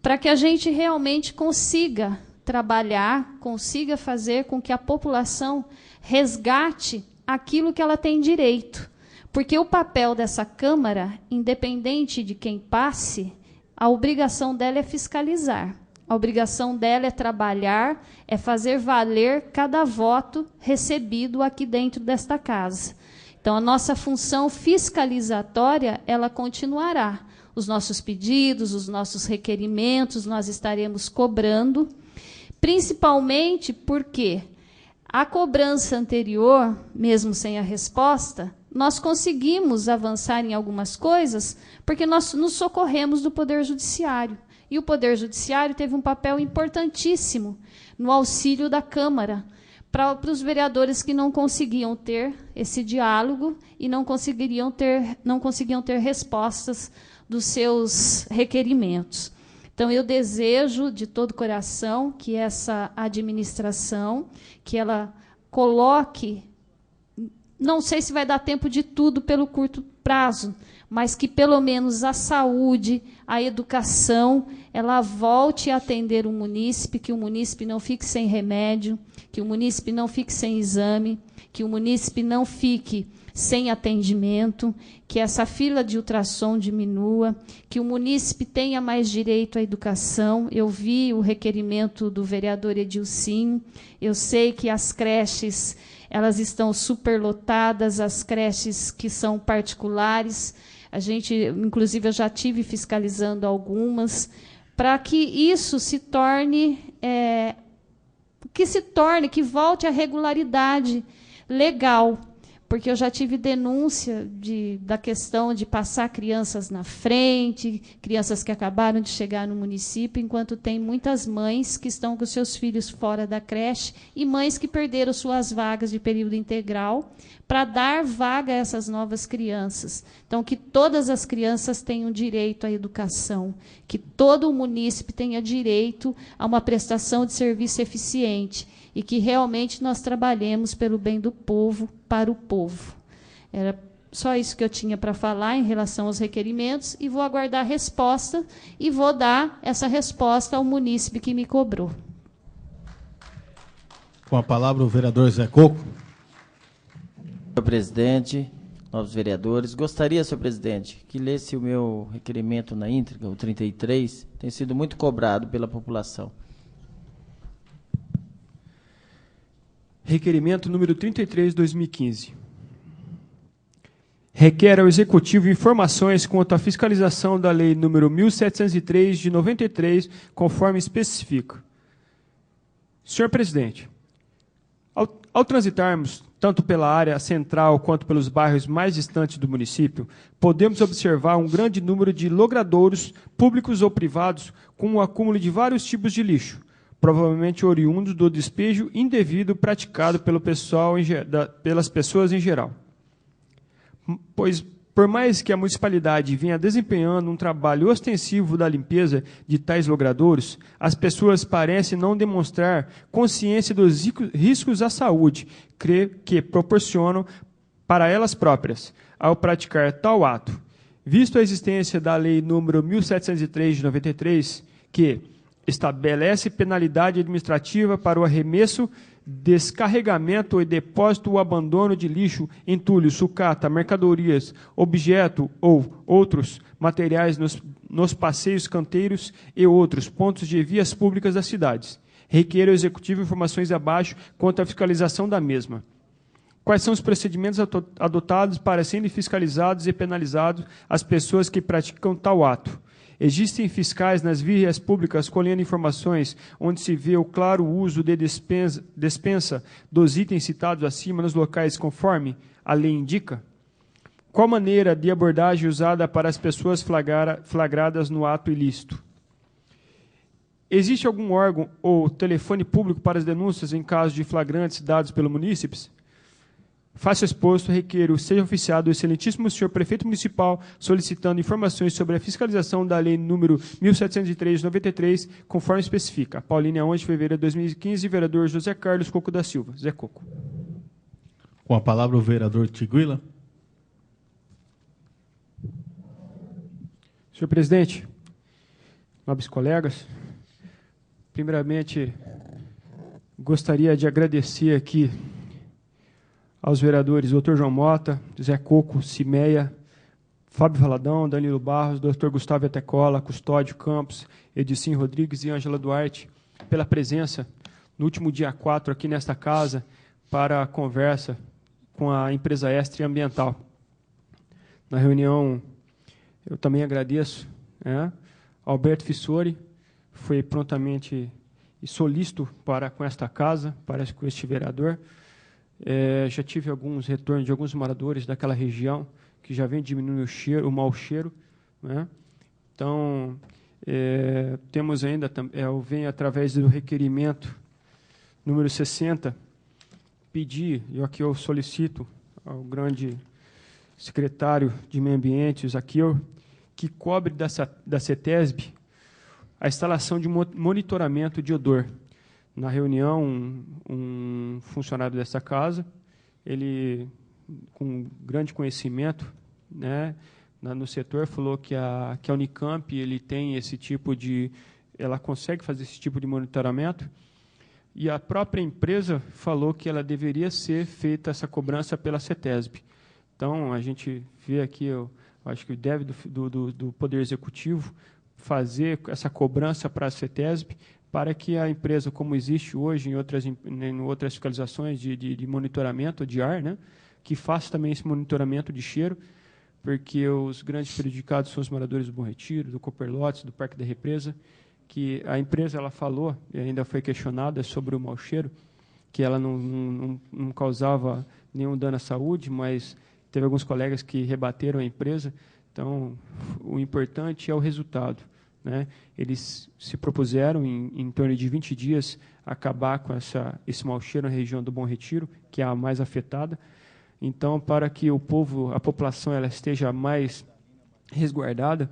S5: para que a gente realmente consiga trabalhar, consiga fazer com que a população resgate aquilo que ela tem direito. Porque o papel dessa Câmara, independente de quem passe, a obrigação dela é fiscalizar. A obrigação dela é trabalhar, é fazer valer cada voto recebido aqui dentro desta casa. Então, a nossa função fiscalizatória, ela continuará. Os nossos pedidos, os nossos requerimentos, nós estaremos cobrando, principalmente porque a cobrança anterior, mesmo sem a resposta, nós conseguimos avançar em algumas coisas porque nós nos socorremos do Poder Judiciário. E o Poder Judiciário teve um papel importantíssimo no auxílio da Câmara para os vereadores que não conseguiam ter esse diálogo e não conseguiam ter respostas dos seus requerimentos. Então, eu desejo de todo o coração que essa administração, que ela coloque, não sei se vai dar tempo de tudo pelo curto prazo, mas que pelo menos a saúde, a educação, ela volte a atender o munícipe, que o munícipe não fique sem remédio, que o munícipe não fique sem exame, que o munícipe não fique sem atendimento, que essa fila de ultrassom diminua, que o munícipe tenha mais direito à educação. Eu vi o requerimento do vereador Edilcinho, eu sei que as creches, elas estão superlotadas, as creches que são particulares. A gente, inclusive, eu já tive fiscalizando algumas, para que isso se torne, que volte à regularidade legal. Porque eu já tive denúncia da questão de passar crianças na frente, crianças que acabaram de chegar no município, enquanto tem muitas mães que estão com seus filhos fora da creche e mães que perderam suas vagas de período integral para dar vaga a essas novas crianças. Então, que todas as crianças tenham direito à educação, que todo o munícipe tenha direito a uma prestação de serviço eficiente, e que realmente nós trabalhemos pelo bem do povo, para o povo. Era só isso que eu tinha para falar em relação aos requerimentos, e vou aguardar a resposta, e vou dar essa resposta ao munícipe que me cobrou.
S1: Com a palavra o vereador Zé Coco.
S2: Senhor presidente, novos vereadores, gostaria, senhor presidente, que lesse o meu requerimento na íntegra, o 33, tem sido muito cobrado pela população.
S8: Requerimento número 33, 2015. Requer ao Executivo informações quanto à fiscalização da Lei número 1703, de 93, conforme especifica. Senhor presidente, ao transitarmos tanto pela área central quanto pelos bairros mais distantes do município, podemos observar um grande número de logradouros, públicos ou privados, com o acúmulo de vários tipos de lixo, provavelmente oriundos do despejo indevido praticado pelas pessoas em geral. Pois, Por mais que a municipalidade venha desempenhando um trabalho ostensivo da limpeza de tais logradouros, as pessoas parecem não demonstrar consciência dos riscos à saúde que proporcionam para elas próprias ao praticar tal ato. Visto a existência da Lei nº 1703 de 93, que estabelece penalidade administrativa para o arremesso, descarregamento e depósito ou abandono de lixo, entulho, sucata, mercadorias, objeto ou outros materiais nos passeios, canteiros e outros pontos de vias públicas das cidades. Requer ao Executivo informações abaixo quanto à fiscalização da mesma. Quais são os procedimentos adotados para serem fiscalizados e penalizados as pessoas que praticam tal ato? Existem fiscais nas vias públicas colhendo informações onde se vê o claro uso de dispensa dos itens citados acima nos locais conforme a lei indica? Qual maneira de abordagem usada para as pessoas flagradas no ato ilícito? Existe algum órgão ou telefone público para as denúncias em caso de flagrantes dados pelo munícipes? Faço exposto, requeiro, seja oficiado o excelentíssimo senhor prefeito municipal solicitando informações sobre a fiscalização da lei número 1703 de 93, conforme especifica. Paulínia, 11 de fevereiro de 2015, vereador José Carlos Coco da Silva. Zé Coco.
S1: Com a palavra o vereador Tiguila.
S8: Senhor presidente, nobres colegas, primeiramente gostaria de agradecer aqui aos vereadores Dr. João Mota, Zé Coco, Cimeia, Fábio Valadão, Danilo Barros, Dr. Gustavo Etecola, Custódio Campos, Edicim Rodrigues e Ângela Duarte, pela presença no último dia 4 aqui nesta casa para a conversa com a empresa Estre Ambiental. Na reunião, eu também agradeço Alberto Fissori, foi prontamente e solícito para com esta casa, para com este vereador. Já tive alguns retornos de alguns moradores daquela região que já vem diminuindo o mau cheiro. Então, temos ainda, eu venho através do requerimento número 60, pedir, e aqui eu solicito ao grande secretário de Meio Ambiente, o Zaqueu, que cobre da CETESB a instalação de monitoramento de odor. Na reunião, um funcionário dessa casa, ele, com grande conhecimento no setor, falou que a Unicamp ele tem esse tipo ela consegue fazer esse tipo de monitoramento, e a própria empresa falou que ela deveria ser feita essa cobrança pela CETESB. Então, a gente vê aqui, eu acho que deve do Poder Executivo fazer essa cobrança para a CETESB, para que a empresa, como existe hoje em outras fiscalizações de monitoramento de ar, que faça também esse monitoramento de cheiro, porque os grandes prejudicados são os moradores do Bom Retiro, do Copperlotes, do Parque da Represa, que a empresa ela falou, e ainda foi questionada sobre o mau cheiro, que ela não causava nenhum dano à saúde, mas teve alguns colegas que rebateram a empresa. Então, o importante é o resultado. Eles se propuseram, em torno de 20 dias, acabar com esse mau cheiro na região do Bom Retiro, que é a mais afetada. Então, para que a população ela esteja mais resguardada,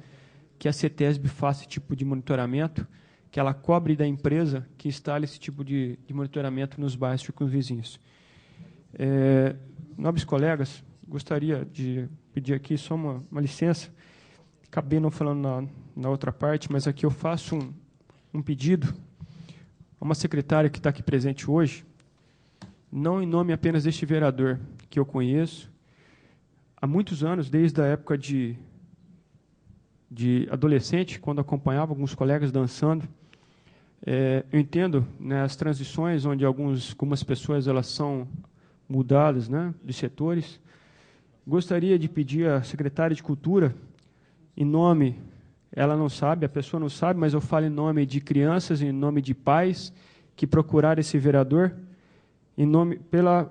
S8: que a CETESB faça esse tipo de monitoramento, que ela cobre da empresa que instale esse tipo de monitoramento nos bairros circunvizinhos. Nobres colegas, gostaria de pedir aqui só uma licença. Acabei não falando na outra parte, mas aqui eu faço um pedido a uma secretária que está aqui presente hoje, não em nome apenas deste vereador, que eu conheço há muitos anos, desde a época de adolescente, quando acompanhava alguns colegas dançando. Eu entendo as transições onde algumas pessoas elas são mudadas de setores. Gostaria de pedir à secretária de Cultura, em nome, ela não sabe, a pessoa não sabe, mas eu falo em nome de crianças, em nome de pais que procuraram esse vereador, pela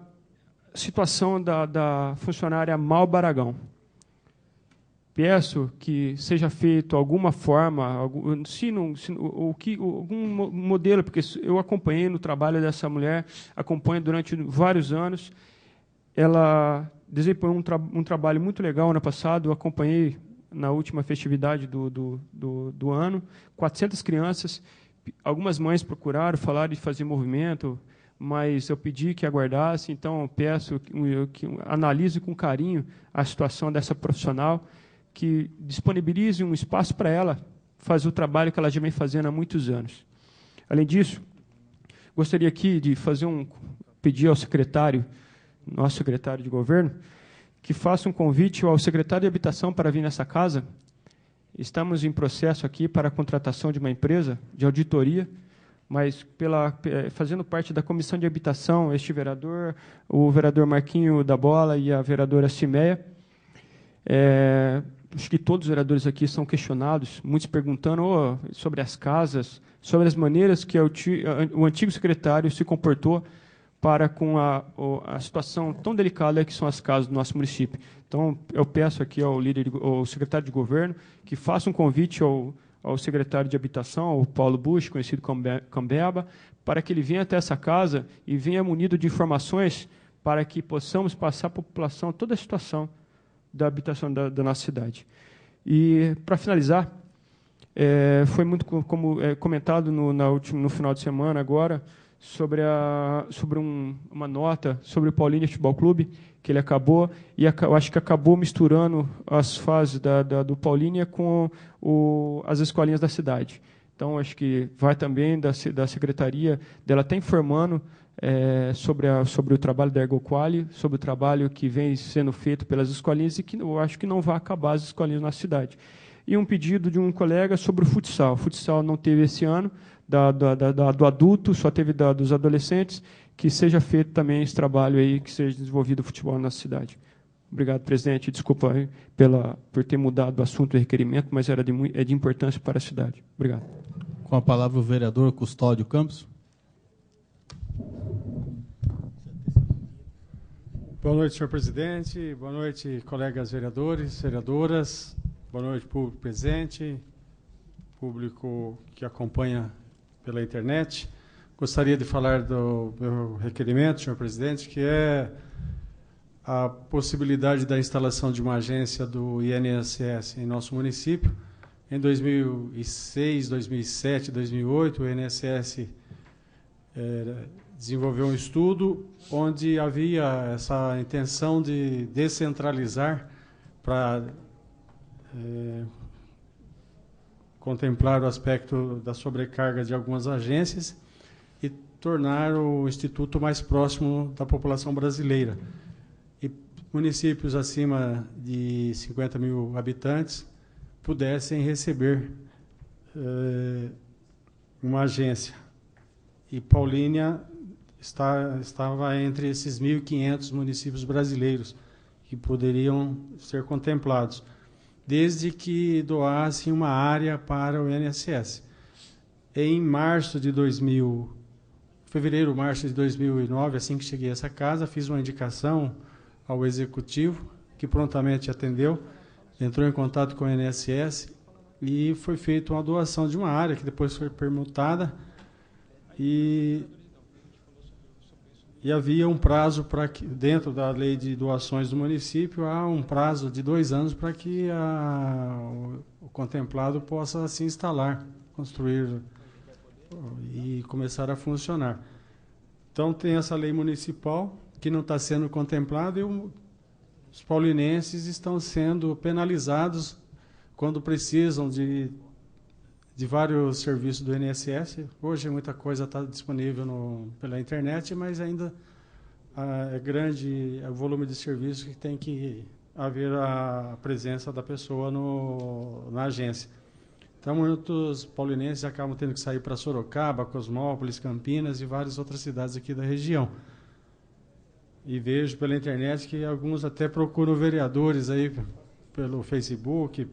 S8: situação da funcionária Malba Aragão. Peço que seja feito alguma forma, algum modelo, porque eu acompanhei no trabalho dessa mulher, acompanho durante vários anos. ela desempenhou um trabalho muito legal ano passado. Eu acompanhei na última festividade do ano, 400 crianças. Algumas mães procuraram, falaram de fazer movimento, mas eu pedi que aguardasse, então eu peço que analise com carinho a situação dessa profissional, que disponibilize um espaço para ela fazer o trabalho que ela já vem fazendo há muitos anos. Além disso, gostaria aqui de pedir ao secretário, nosso secretário de governo, que faça um convite ao secretário de Habitação para vir nessa casa. Estamos em processo aqui para a contratação de uma empresa de auditoria, mas fazendo parte da Comissão de Habitação, o vereador Marquinho da Bola e a vereadora Cimeia. Acho que todos os vereadores aqui são questionados, muitos perguntando sobre as casas, sobre as maneiras que o antigo secretário se comportou para com a situação tão delicada que são as casas do nosso município. Então, eu peço aqui ao secretário de governo que faça um convite ao secretário de Habitação, ao Paulo Bush, conhecido como Cambeba, para que ele venha até essa casa e venha munido de informações para que possamos passar à população toda a situação da habitação da nossa cidade. E, para finalizar, foi muito comentado no final de semana agora sobre uma nota sobre o Paulínia Futebol Clube, que ele acabou, e eu acho que acabou misturando as fases do Paulínia com as escolinhas da cidade. Então, acho que vai também da secretaria dela estar informando sobre o trabalho da Ergoquali, sobre o trabalho que vem sendo feito pelas escolinhas e que eu acho que não vai acabar as escolinhas na cidade. E um pedido de um colega sobre o futsal. O futsal não teve esse ano, do adulto, só teve dos adolescentes, que seja feito também esse trabalho aí, que seja desenvolvido o futebol na cidade. Obrigado, presidente. Desculpa aí por ter mudado o assunto do requerimento, mas é de importância para a cidade. Obrigado.
S1: Com a palavra o vereador Custódio Campos.
S10: Boa noite, senhor presidente. Boa noite, colegas vereadores, vereadoras. Boa noite, público presente, público que acompanha pela internet. Gostaria de falar do meu requerimento, senhor presidente, que é a possibilidade da instalação de uma agência do INSS em nosso município. Em 2006, 2007, 2008, o INSS desenvolveu um estudo onde havia essa intenção de descentralizar para contemplar o aspecto da sobrecarga de algumas agências e tornar o Instituto mais próximo da população brasileira. E municípios acima de 50 mil habitantes pudessem receber uma agência. E Paulínia estava entre esses 1.500 municípios brasileiros que poderiam ser contemplados, desde que doassem uma área para o INSS. Em fevereiro, março de 2009, assim que cheguei a essa casa, fiz uma indicação ao executivo, que prontamente atendeu, entrou em contato com o INSS e foi feita uma doação de uma área, que depois foi permutada, e havia um prazo para que, dentro da lei de doações do município, há um prazo de 2 anos para que o contemplado possa se instalar, construir e começar a funcionar. Então, tem essa lei municipal que não está sendo contemplada e os paulinenses estão sendo penalizados quando precisam de vários serviços do INSS. Hoje muita coisa está disponível pela internet, mas ainda é grande o volume de serviços que tem que haver a presença da pessoa na agência. Então, muitos paulinenses acabam tendo que sair para Sorocaba, Cosmópolis, Campinas e várias outras cidades aqui da região. E vejo pela internet que alguns até procuram vereadores aí pelo Facebook,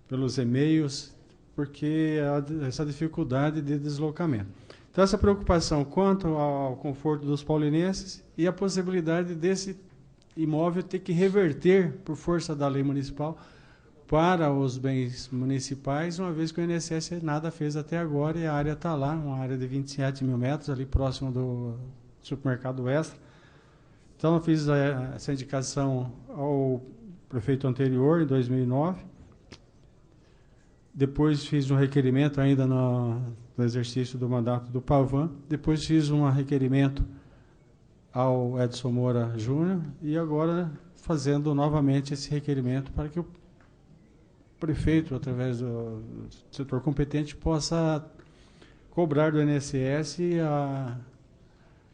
S10: pelos e-mails, porque há essa dificuldade de deslocamento. Então, essa preocupação quanto ao conforto dos paulinenses e a possibilidade desse imóvel ter que reverter, por força da lei municipal, para os bens municipais, uma vez que o INSS nada fez até agora e a área está lá, uma área de 27 mil metros, ali próximo do supermercado Extra, Então, eu fiz essa indicação ao prefeito anterior, em 2009. Depois fiz um requerimento ainda no exercício do mandato do Pavan. Depois fiz um requerimento ao Edson Moura Júnior e agora fazendo novamente esse requerimento para que o prefeito, através do setor competente, possa cobrar do INSS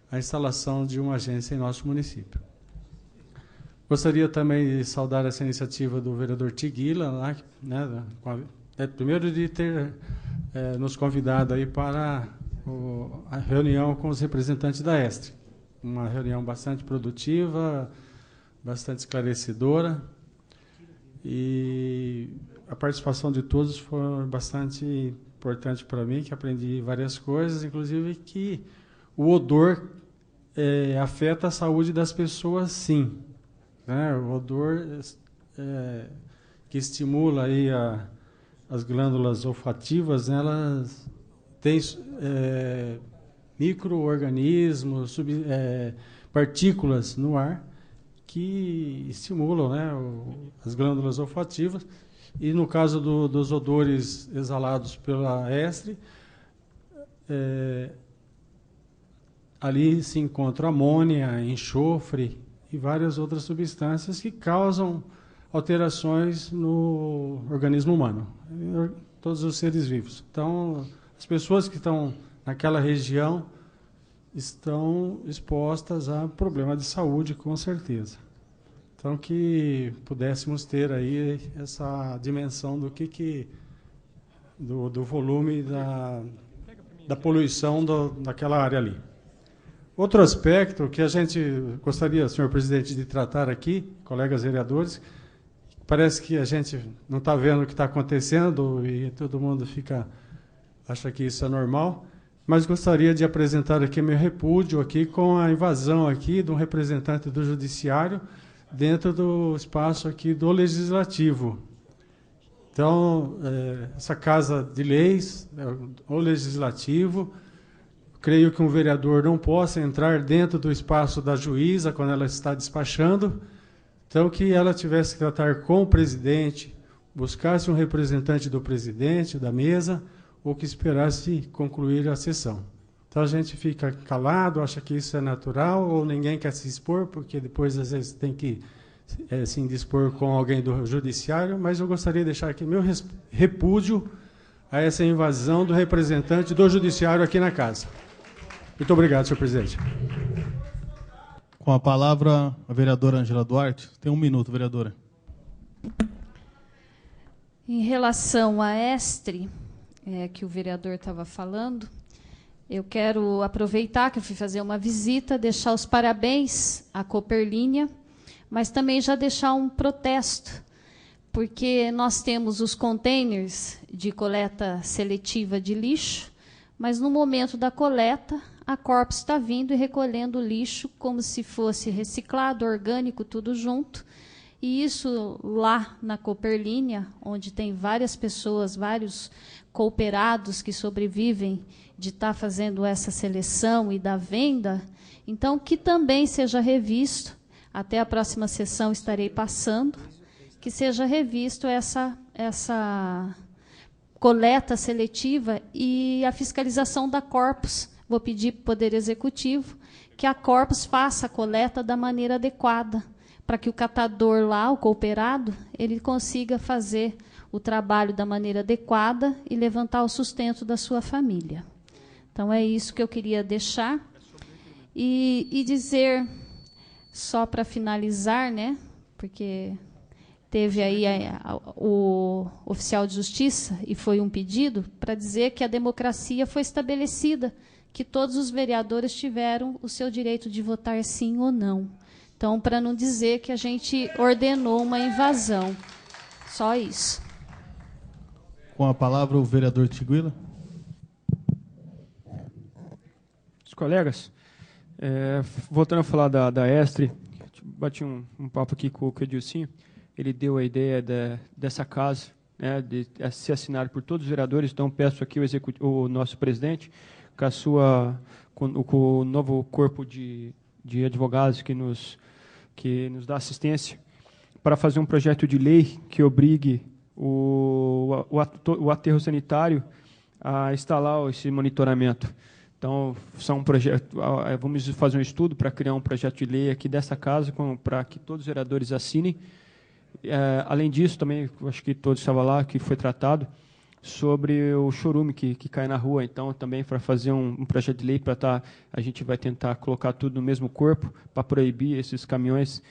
S10: a instalação de uma agência em nosso município. Gostaria também de saudar essa iniciativa do vereador Tiguila, lá, né, primeiro de ter nos convidado aí para a reunião com os representantes da Estre. Uma reunião bastante produtiva, bastante esclarecedora, e a participação de todos foi bastante importante para mim, que aprendi várias coisas, inclusive que o odor afeta a saúde das pessoas, sim. Né? O odor que estimula aí as glândulas olfativas, né? Elas têm micro-organismos, partículas no ar que estimulam, né, as glândulas olfativas. E no caso dos odores exalados pela Estre, ali se encontra amônia, enxofre e várias outras substâncias que causam alterações no organismo humano, todos os seres vivos. Então, as pessoas que estão naquela região estão expostas a problema de saúde, com certeza. Então, que pudéssemos ter aí essa dimensão do volume da poluição daquela área ali. Outro aspecto que a gente gostaria, senhor presidente, de tratar aqui, colegas vereadores, parece que a gente não está vendo o que está acontecendo e todo mundo acha que isso é normal, mas gostaria de apresentar aqui meu repúdio aqui com a invasão aqui de um representante do Judiciário dentro do espaço aqui do Legislativo. Então, essa Casa de Leis, o Legislativo, creio que um vereador não possa entrar dentro do espaço da juíza quando ela está despachando, então que ela tivesse que tratar com o presidente, buscasse um representante do presidente, da mesa, ou que esperasse concluir a sessão. Então a gente fica calado, acha que isso é natural, ou ninguém quer se expor, porque depois às vezes tem que se indispor com alguém do judiciário, mas eu gostaria de deixar aqui meu repúdio a essa invasão do representante do judiciário aqui na casa. Muito obrigado, senhor presidente.
S1: Com a palavra, a vereadora Ângela Duarte. Tem 1 minuto, vereadora.
S5: Em relação à Estre, que o vereador estava falando, eu quero aproveitar que eu fui fazer uma visita, deixar os parabéns à Cooperlínea, mas também já deixar um protesto, porque nós temos os containers de coleta seletiva de lixo, mas no momento da coleta, a Corpus está vindo e recolhendo o lixo como se fosse reciclado, orgânico, tudo junto. E isso lá na Cooperlínea, onde tem várias pessoas, vários cooperados que sobrevivem de estar fazendo essa seleção e da venda, então que também seja revisto, até a próxima sessão estarei passando, que seja revisto essa coleta seletiva e a fiscalização da Corpus. Vou pedir para o Poder Executivo que a Corpus faça a coleta da maneira adequada, para que o catador lá, o cooperado, ele consiga fazer o trabalho da maneira adequada e levantar o sustento da sua família. Então, é isso que eu queria deixar. E dizer, só para finalizar, né, porque teve aí o oficial de justiça, e foi um pedido, para dizer que a democracia foi estabelecida, que todos os vereadores tiveram o seu direito de votar sim ou não. Então, para não dizer que a gente ordenou uma invasão. Só isso.
S1: Com a palavra, o vereador Tiguila.
S8: Os colegas, voltando a falar da Estre, bati um papo aqui com o Edilcinho, ele deu a ideia dessa casa, né, de ser assinado por todos os vereadores, então peço aqui o nosso presidente, com o novo corpo de de advogados que nos dá assistência, para fazer um projeto de lei que obrigue o aterro sanitário a instalar esse monitoramento. Então, vamos fazer um estudo para criar um projeto de lei aqui dessa casa, para que todos os vereadores assinem. Além disso, também, acho que todos estavam lá, que foi tratado, sobre o chorume que cai na rua. Então, também para fazer um projeto de lei, a gente vai tentar colocar tudo no mesmo corpo, para proibir esses caminhões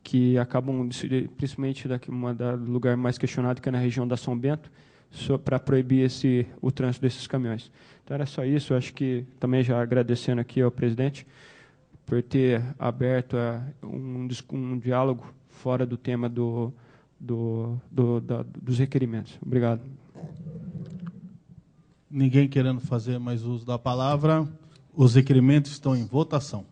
S8: que acabam, principalmente do lugar mais questionado, que é na região da São Bento, para proibir o trânsito desses caminhões. Então, era só isso. Eu acho que também já agradecendo aqui ao presidente por ter aberto um diálogo fora do tema dos requerimentos. Obrigado.
S1: Ninguém querendo fazer mais uso da palavra. Os requerimentos estão em votação.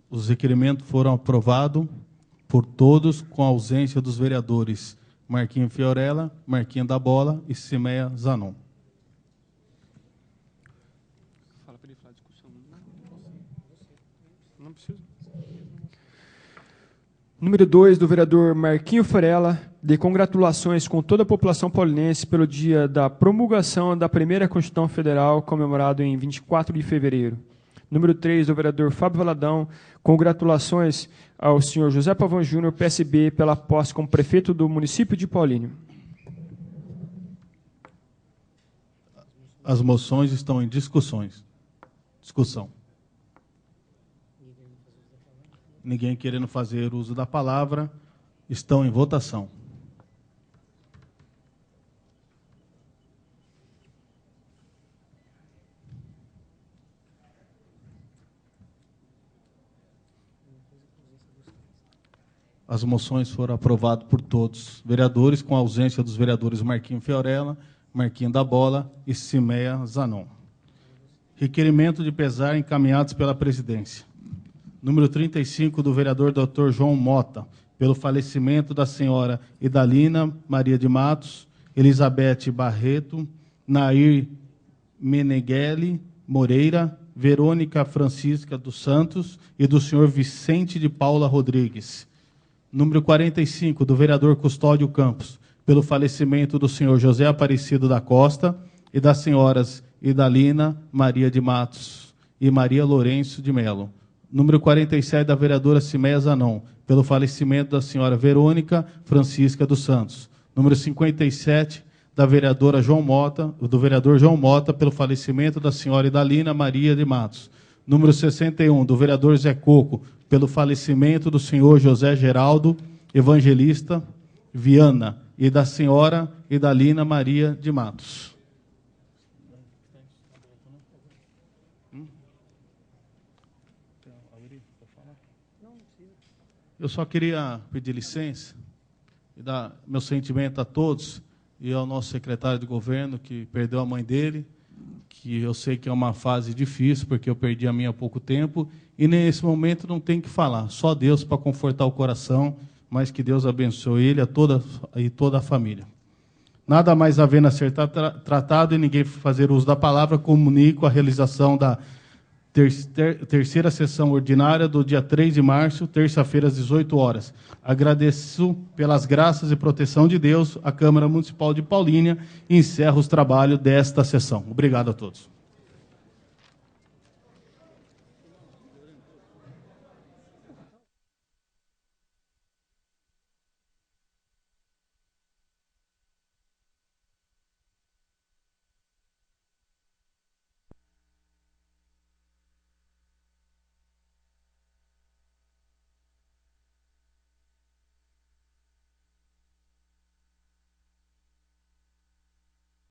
S1: Os requerimentos foram aprovados por todos, com a ausência dos vereadores Marquinho Fiorella, Marquinho da Bola e Cimeia Zanon.
S8: Fala para ele falar discussão. Não precisa. Número 2, do vereador Marquinho Fiorella, de congratulações com toda a população paulinense pelo dia da promulgação da primeira Constituição Federal, comemorado em 24 de fevereiro. Número 3, do vereador Fábio Valadão, congratulações ao senhor José Pavão Júnior, PSB, pela posse como prefeito do município de Paulínia.
S1: As moções estão em discussão. Ninguém querendo fazer uso da palavra, estão em votação. As moções foram aprovadas por todos os vereadores, com a ausência dos vereadores Marquinho Fiorella, Marquinho da Bola e Cimeia Zanon. Requerimento de pesar encaminhados pela presidência. Número 35, do vereador Dr. João Mota, pelo falecimento da senhora Idalina Maria de Matos, Elizabeth Barreto, Nair Meneghelli Moreira, Verônica Francisca dos Santos e do senhor Vicente de Paula Rodrigues. Número 45, do vereador Custódio Campos, pelo falecimento do senhor José Aparecido da Costa e das senhoras Idalina Maria de Matos e Maria Lourenço de Melo. Número 47, da vereadora Cimeia Zanon, pelo falecimento da senhora Verônica Francisca dos Santos. Número 57, do vereador João Mota, pelo falecimento da senhora Idalina Maria de Matos. Número 61, do vereador Zé Coco, pelo falecimento do senhor José Geraldo Evangelista Viana e da senhora Idalina Maria de Matos. Eu só queria pedir licença e dar meu sentimento a todos e ao nosso secretário de governo, que perdeu a mãe dele, que eu sei que é uma fase difícil, porque eu perdi a minha há pouco tempo, e nesse momento não tem que falar, só Deus para confortar o coração, mas que Deus abençoe ele e toda a família. Nada mais havendo a ser tratado e ninguém fazer uso da palavra, comunico a realização da terceira sessão ordinária do dia 3 de março, terça-feira, às 18 horas. Agradeço pelas graças e proteção de Deus a Câmara Municipal de Paulínia e encerro os trabalhos desta sessão. Obrigado a todos.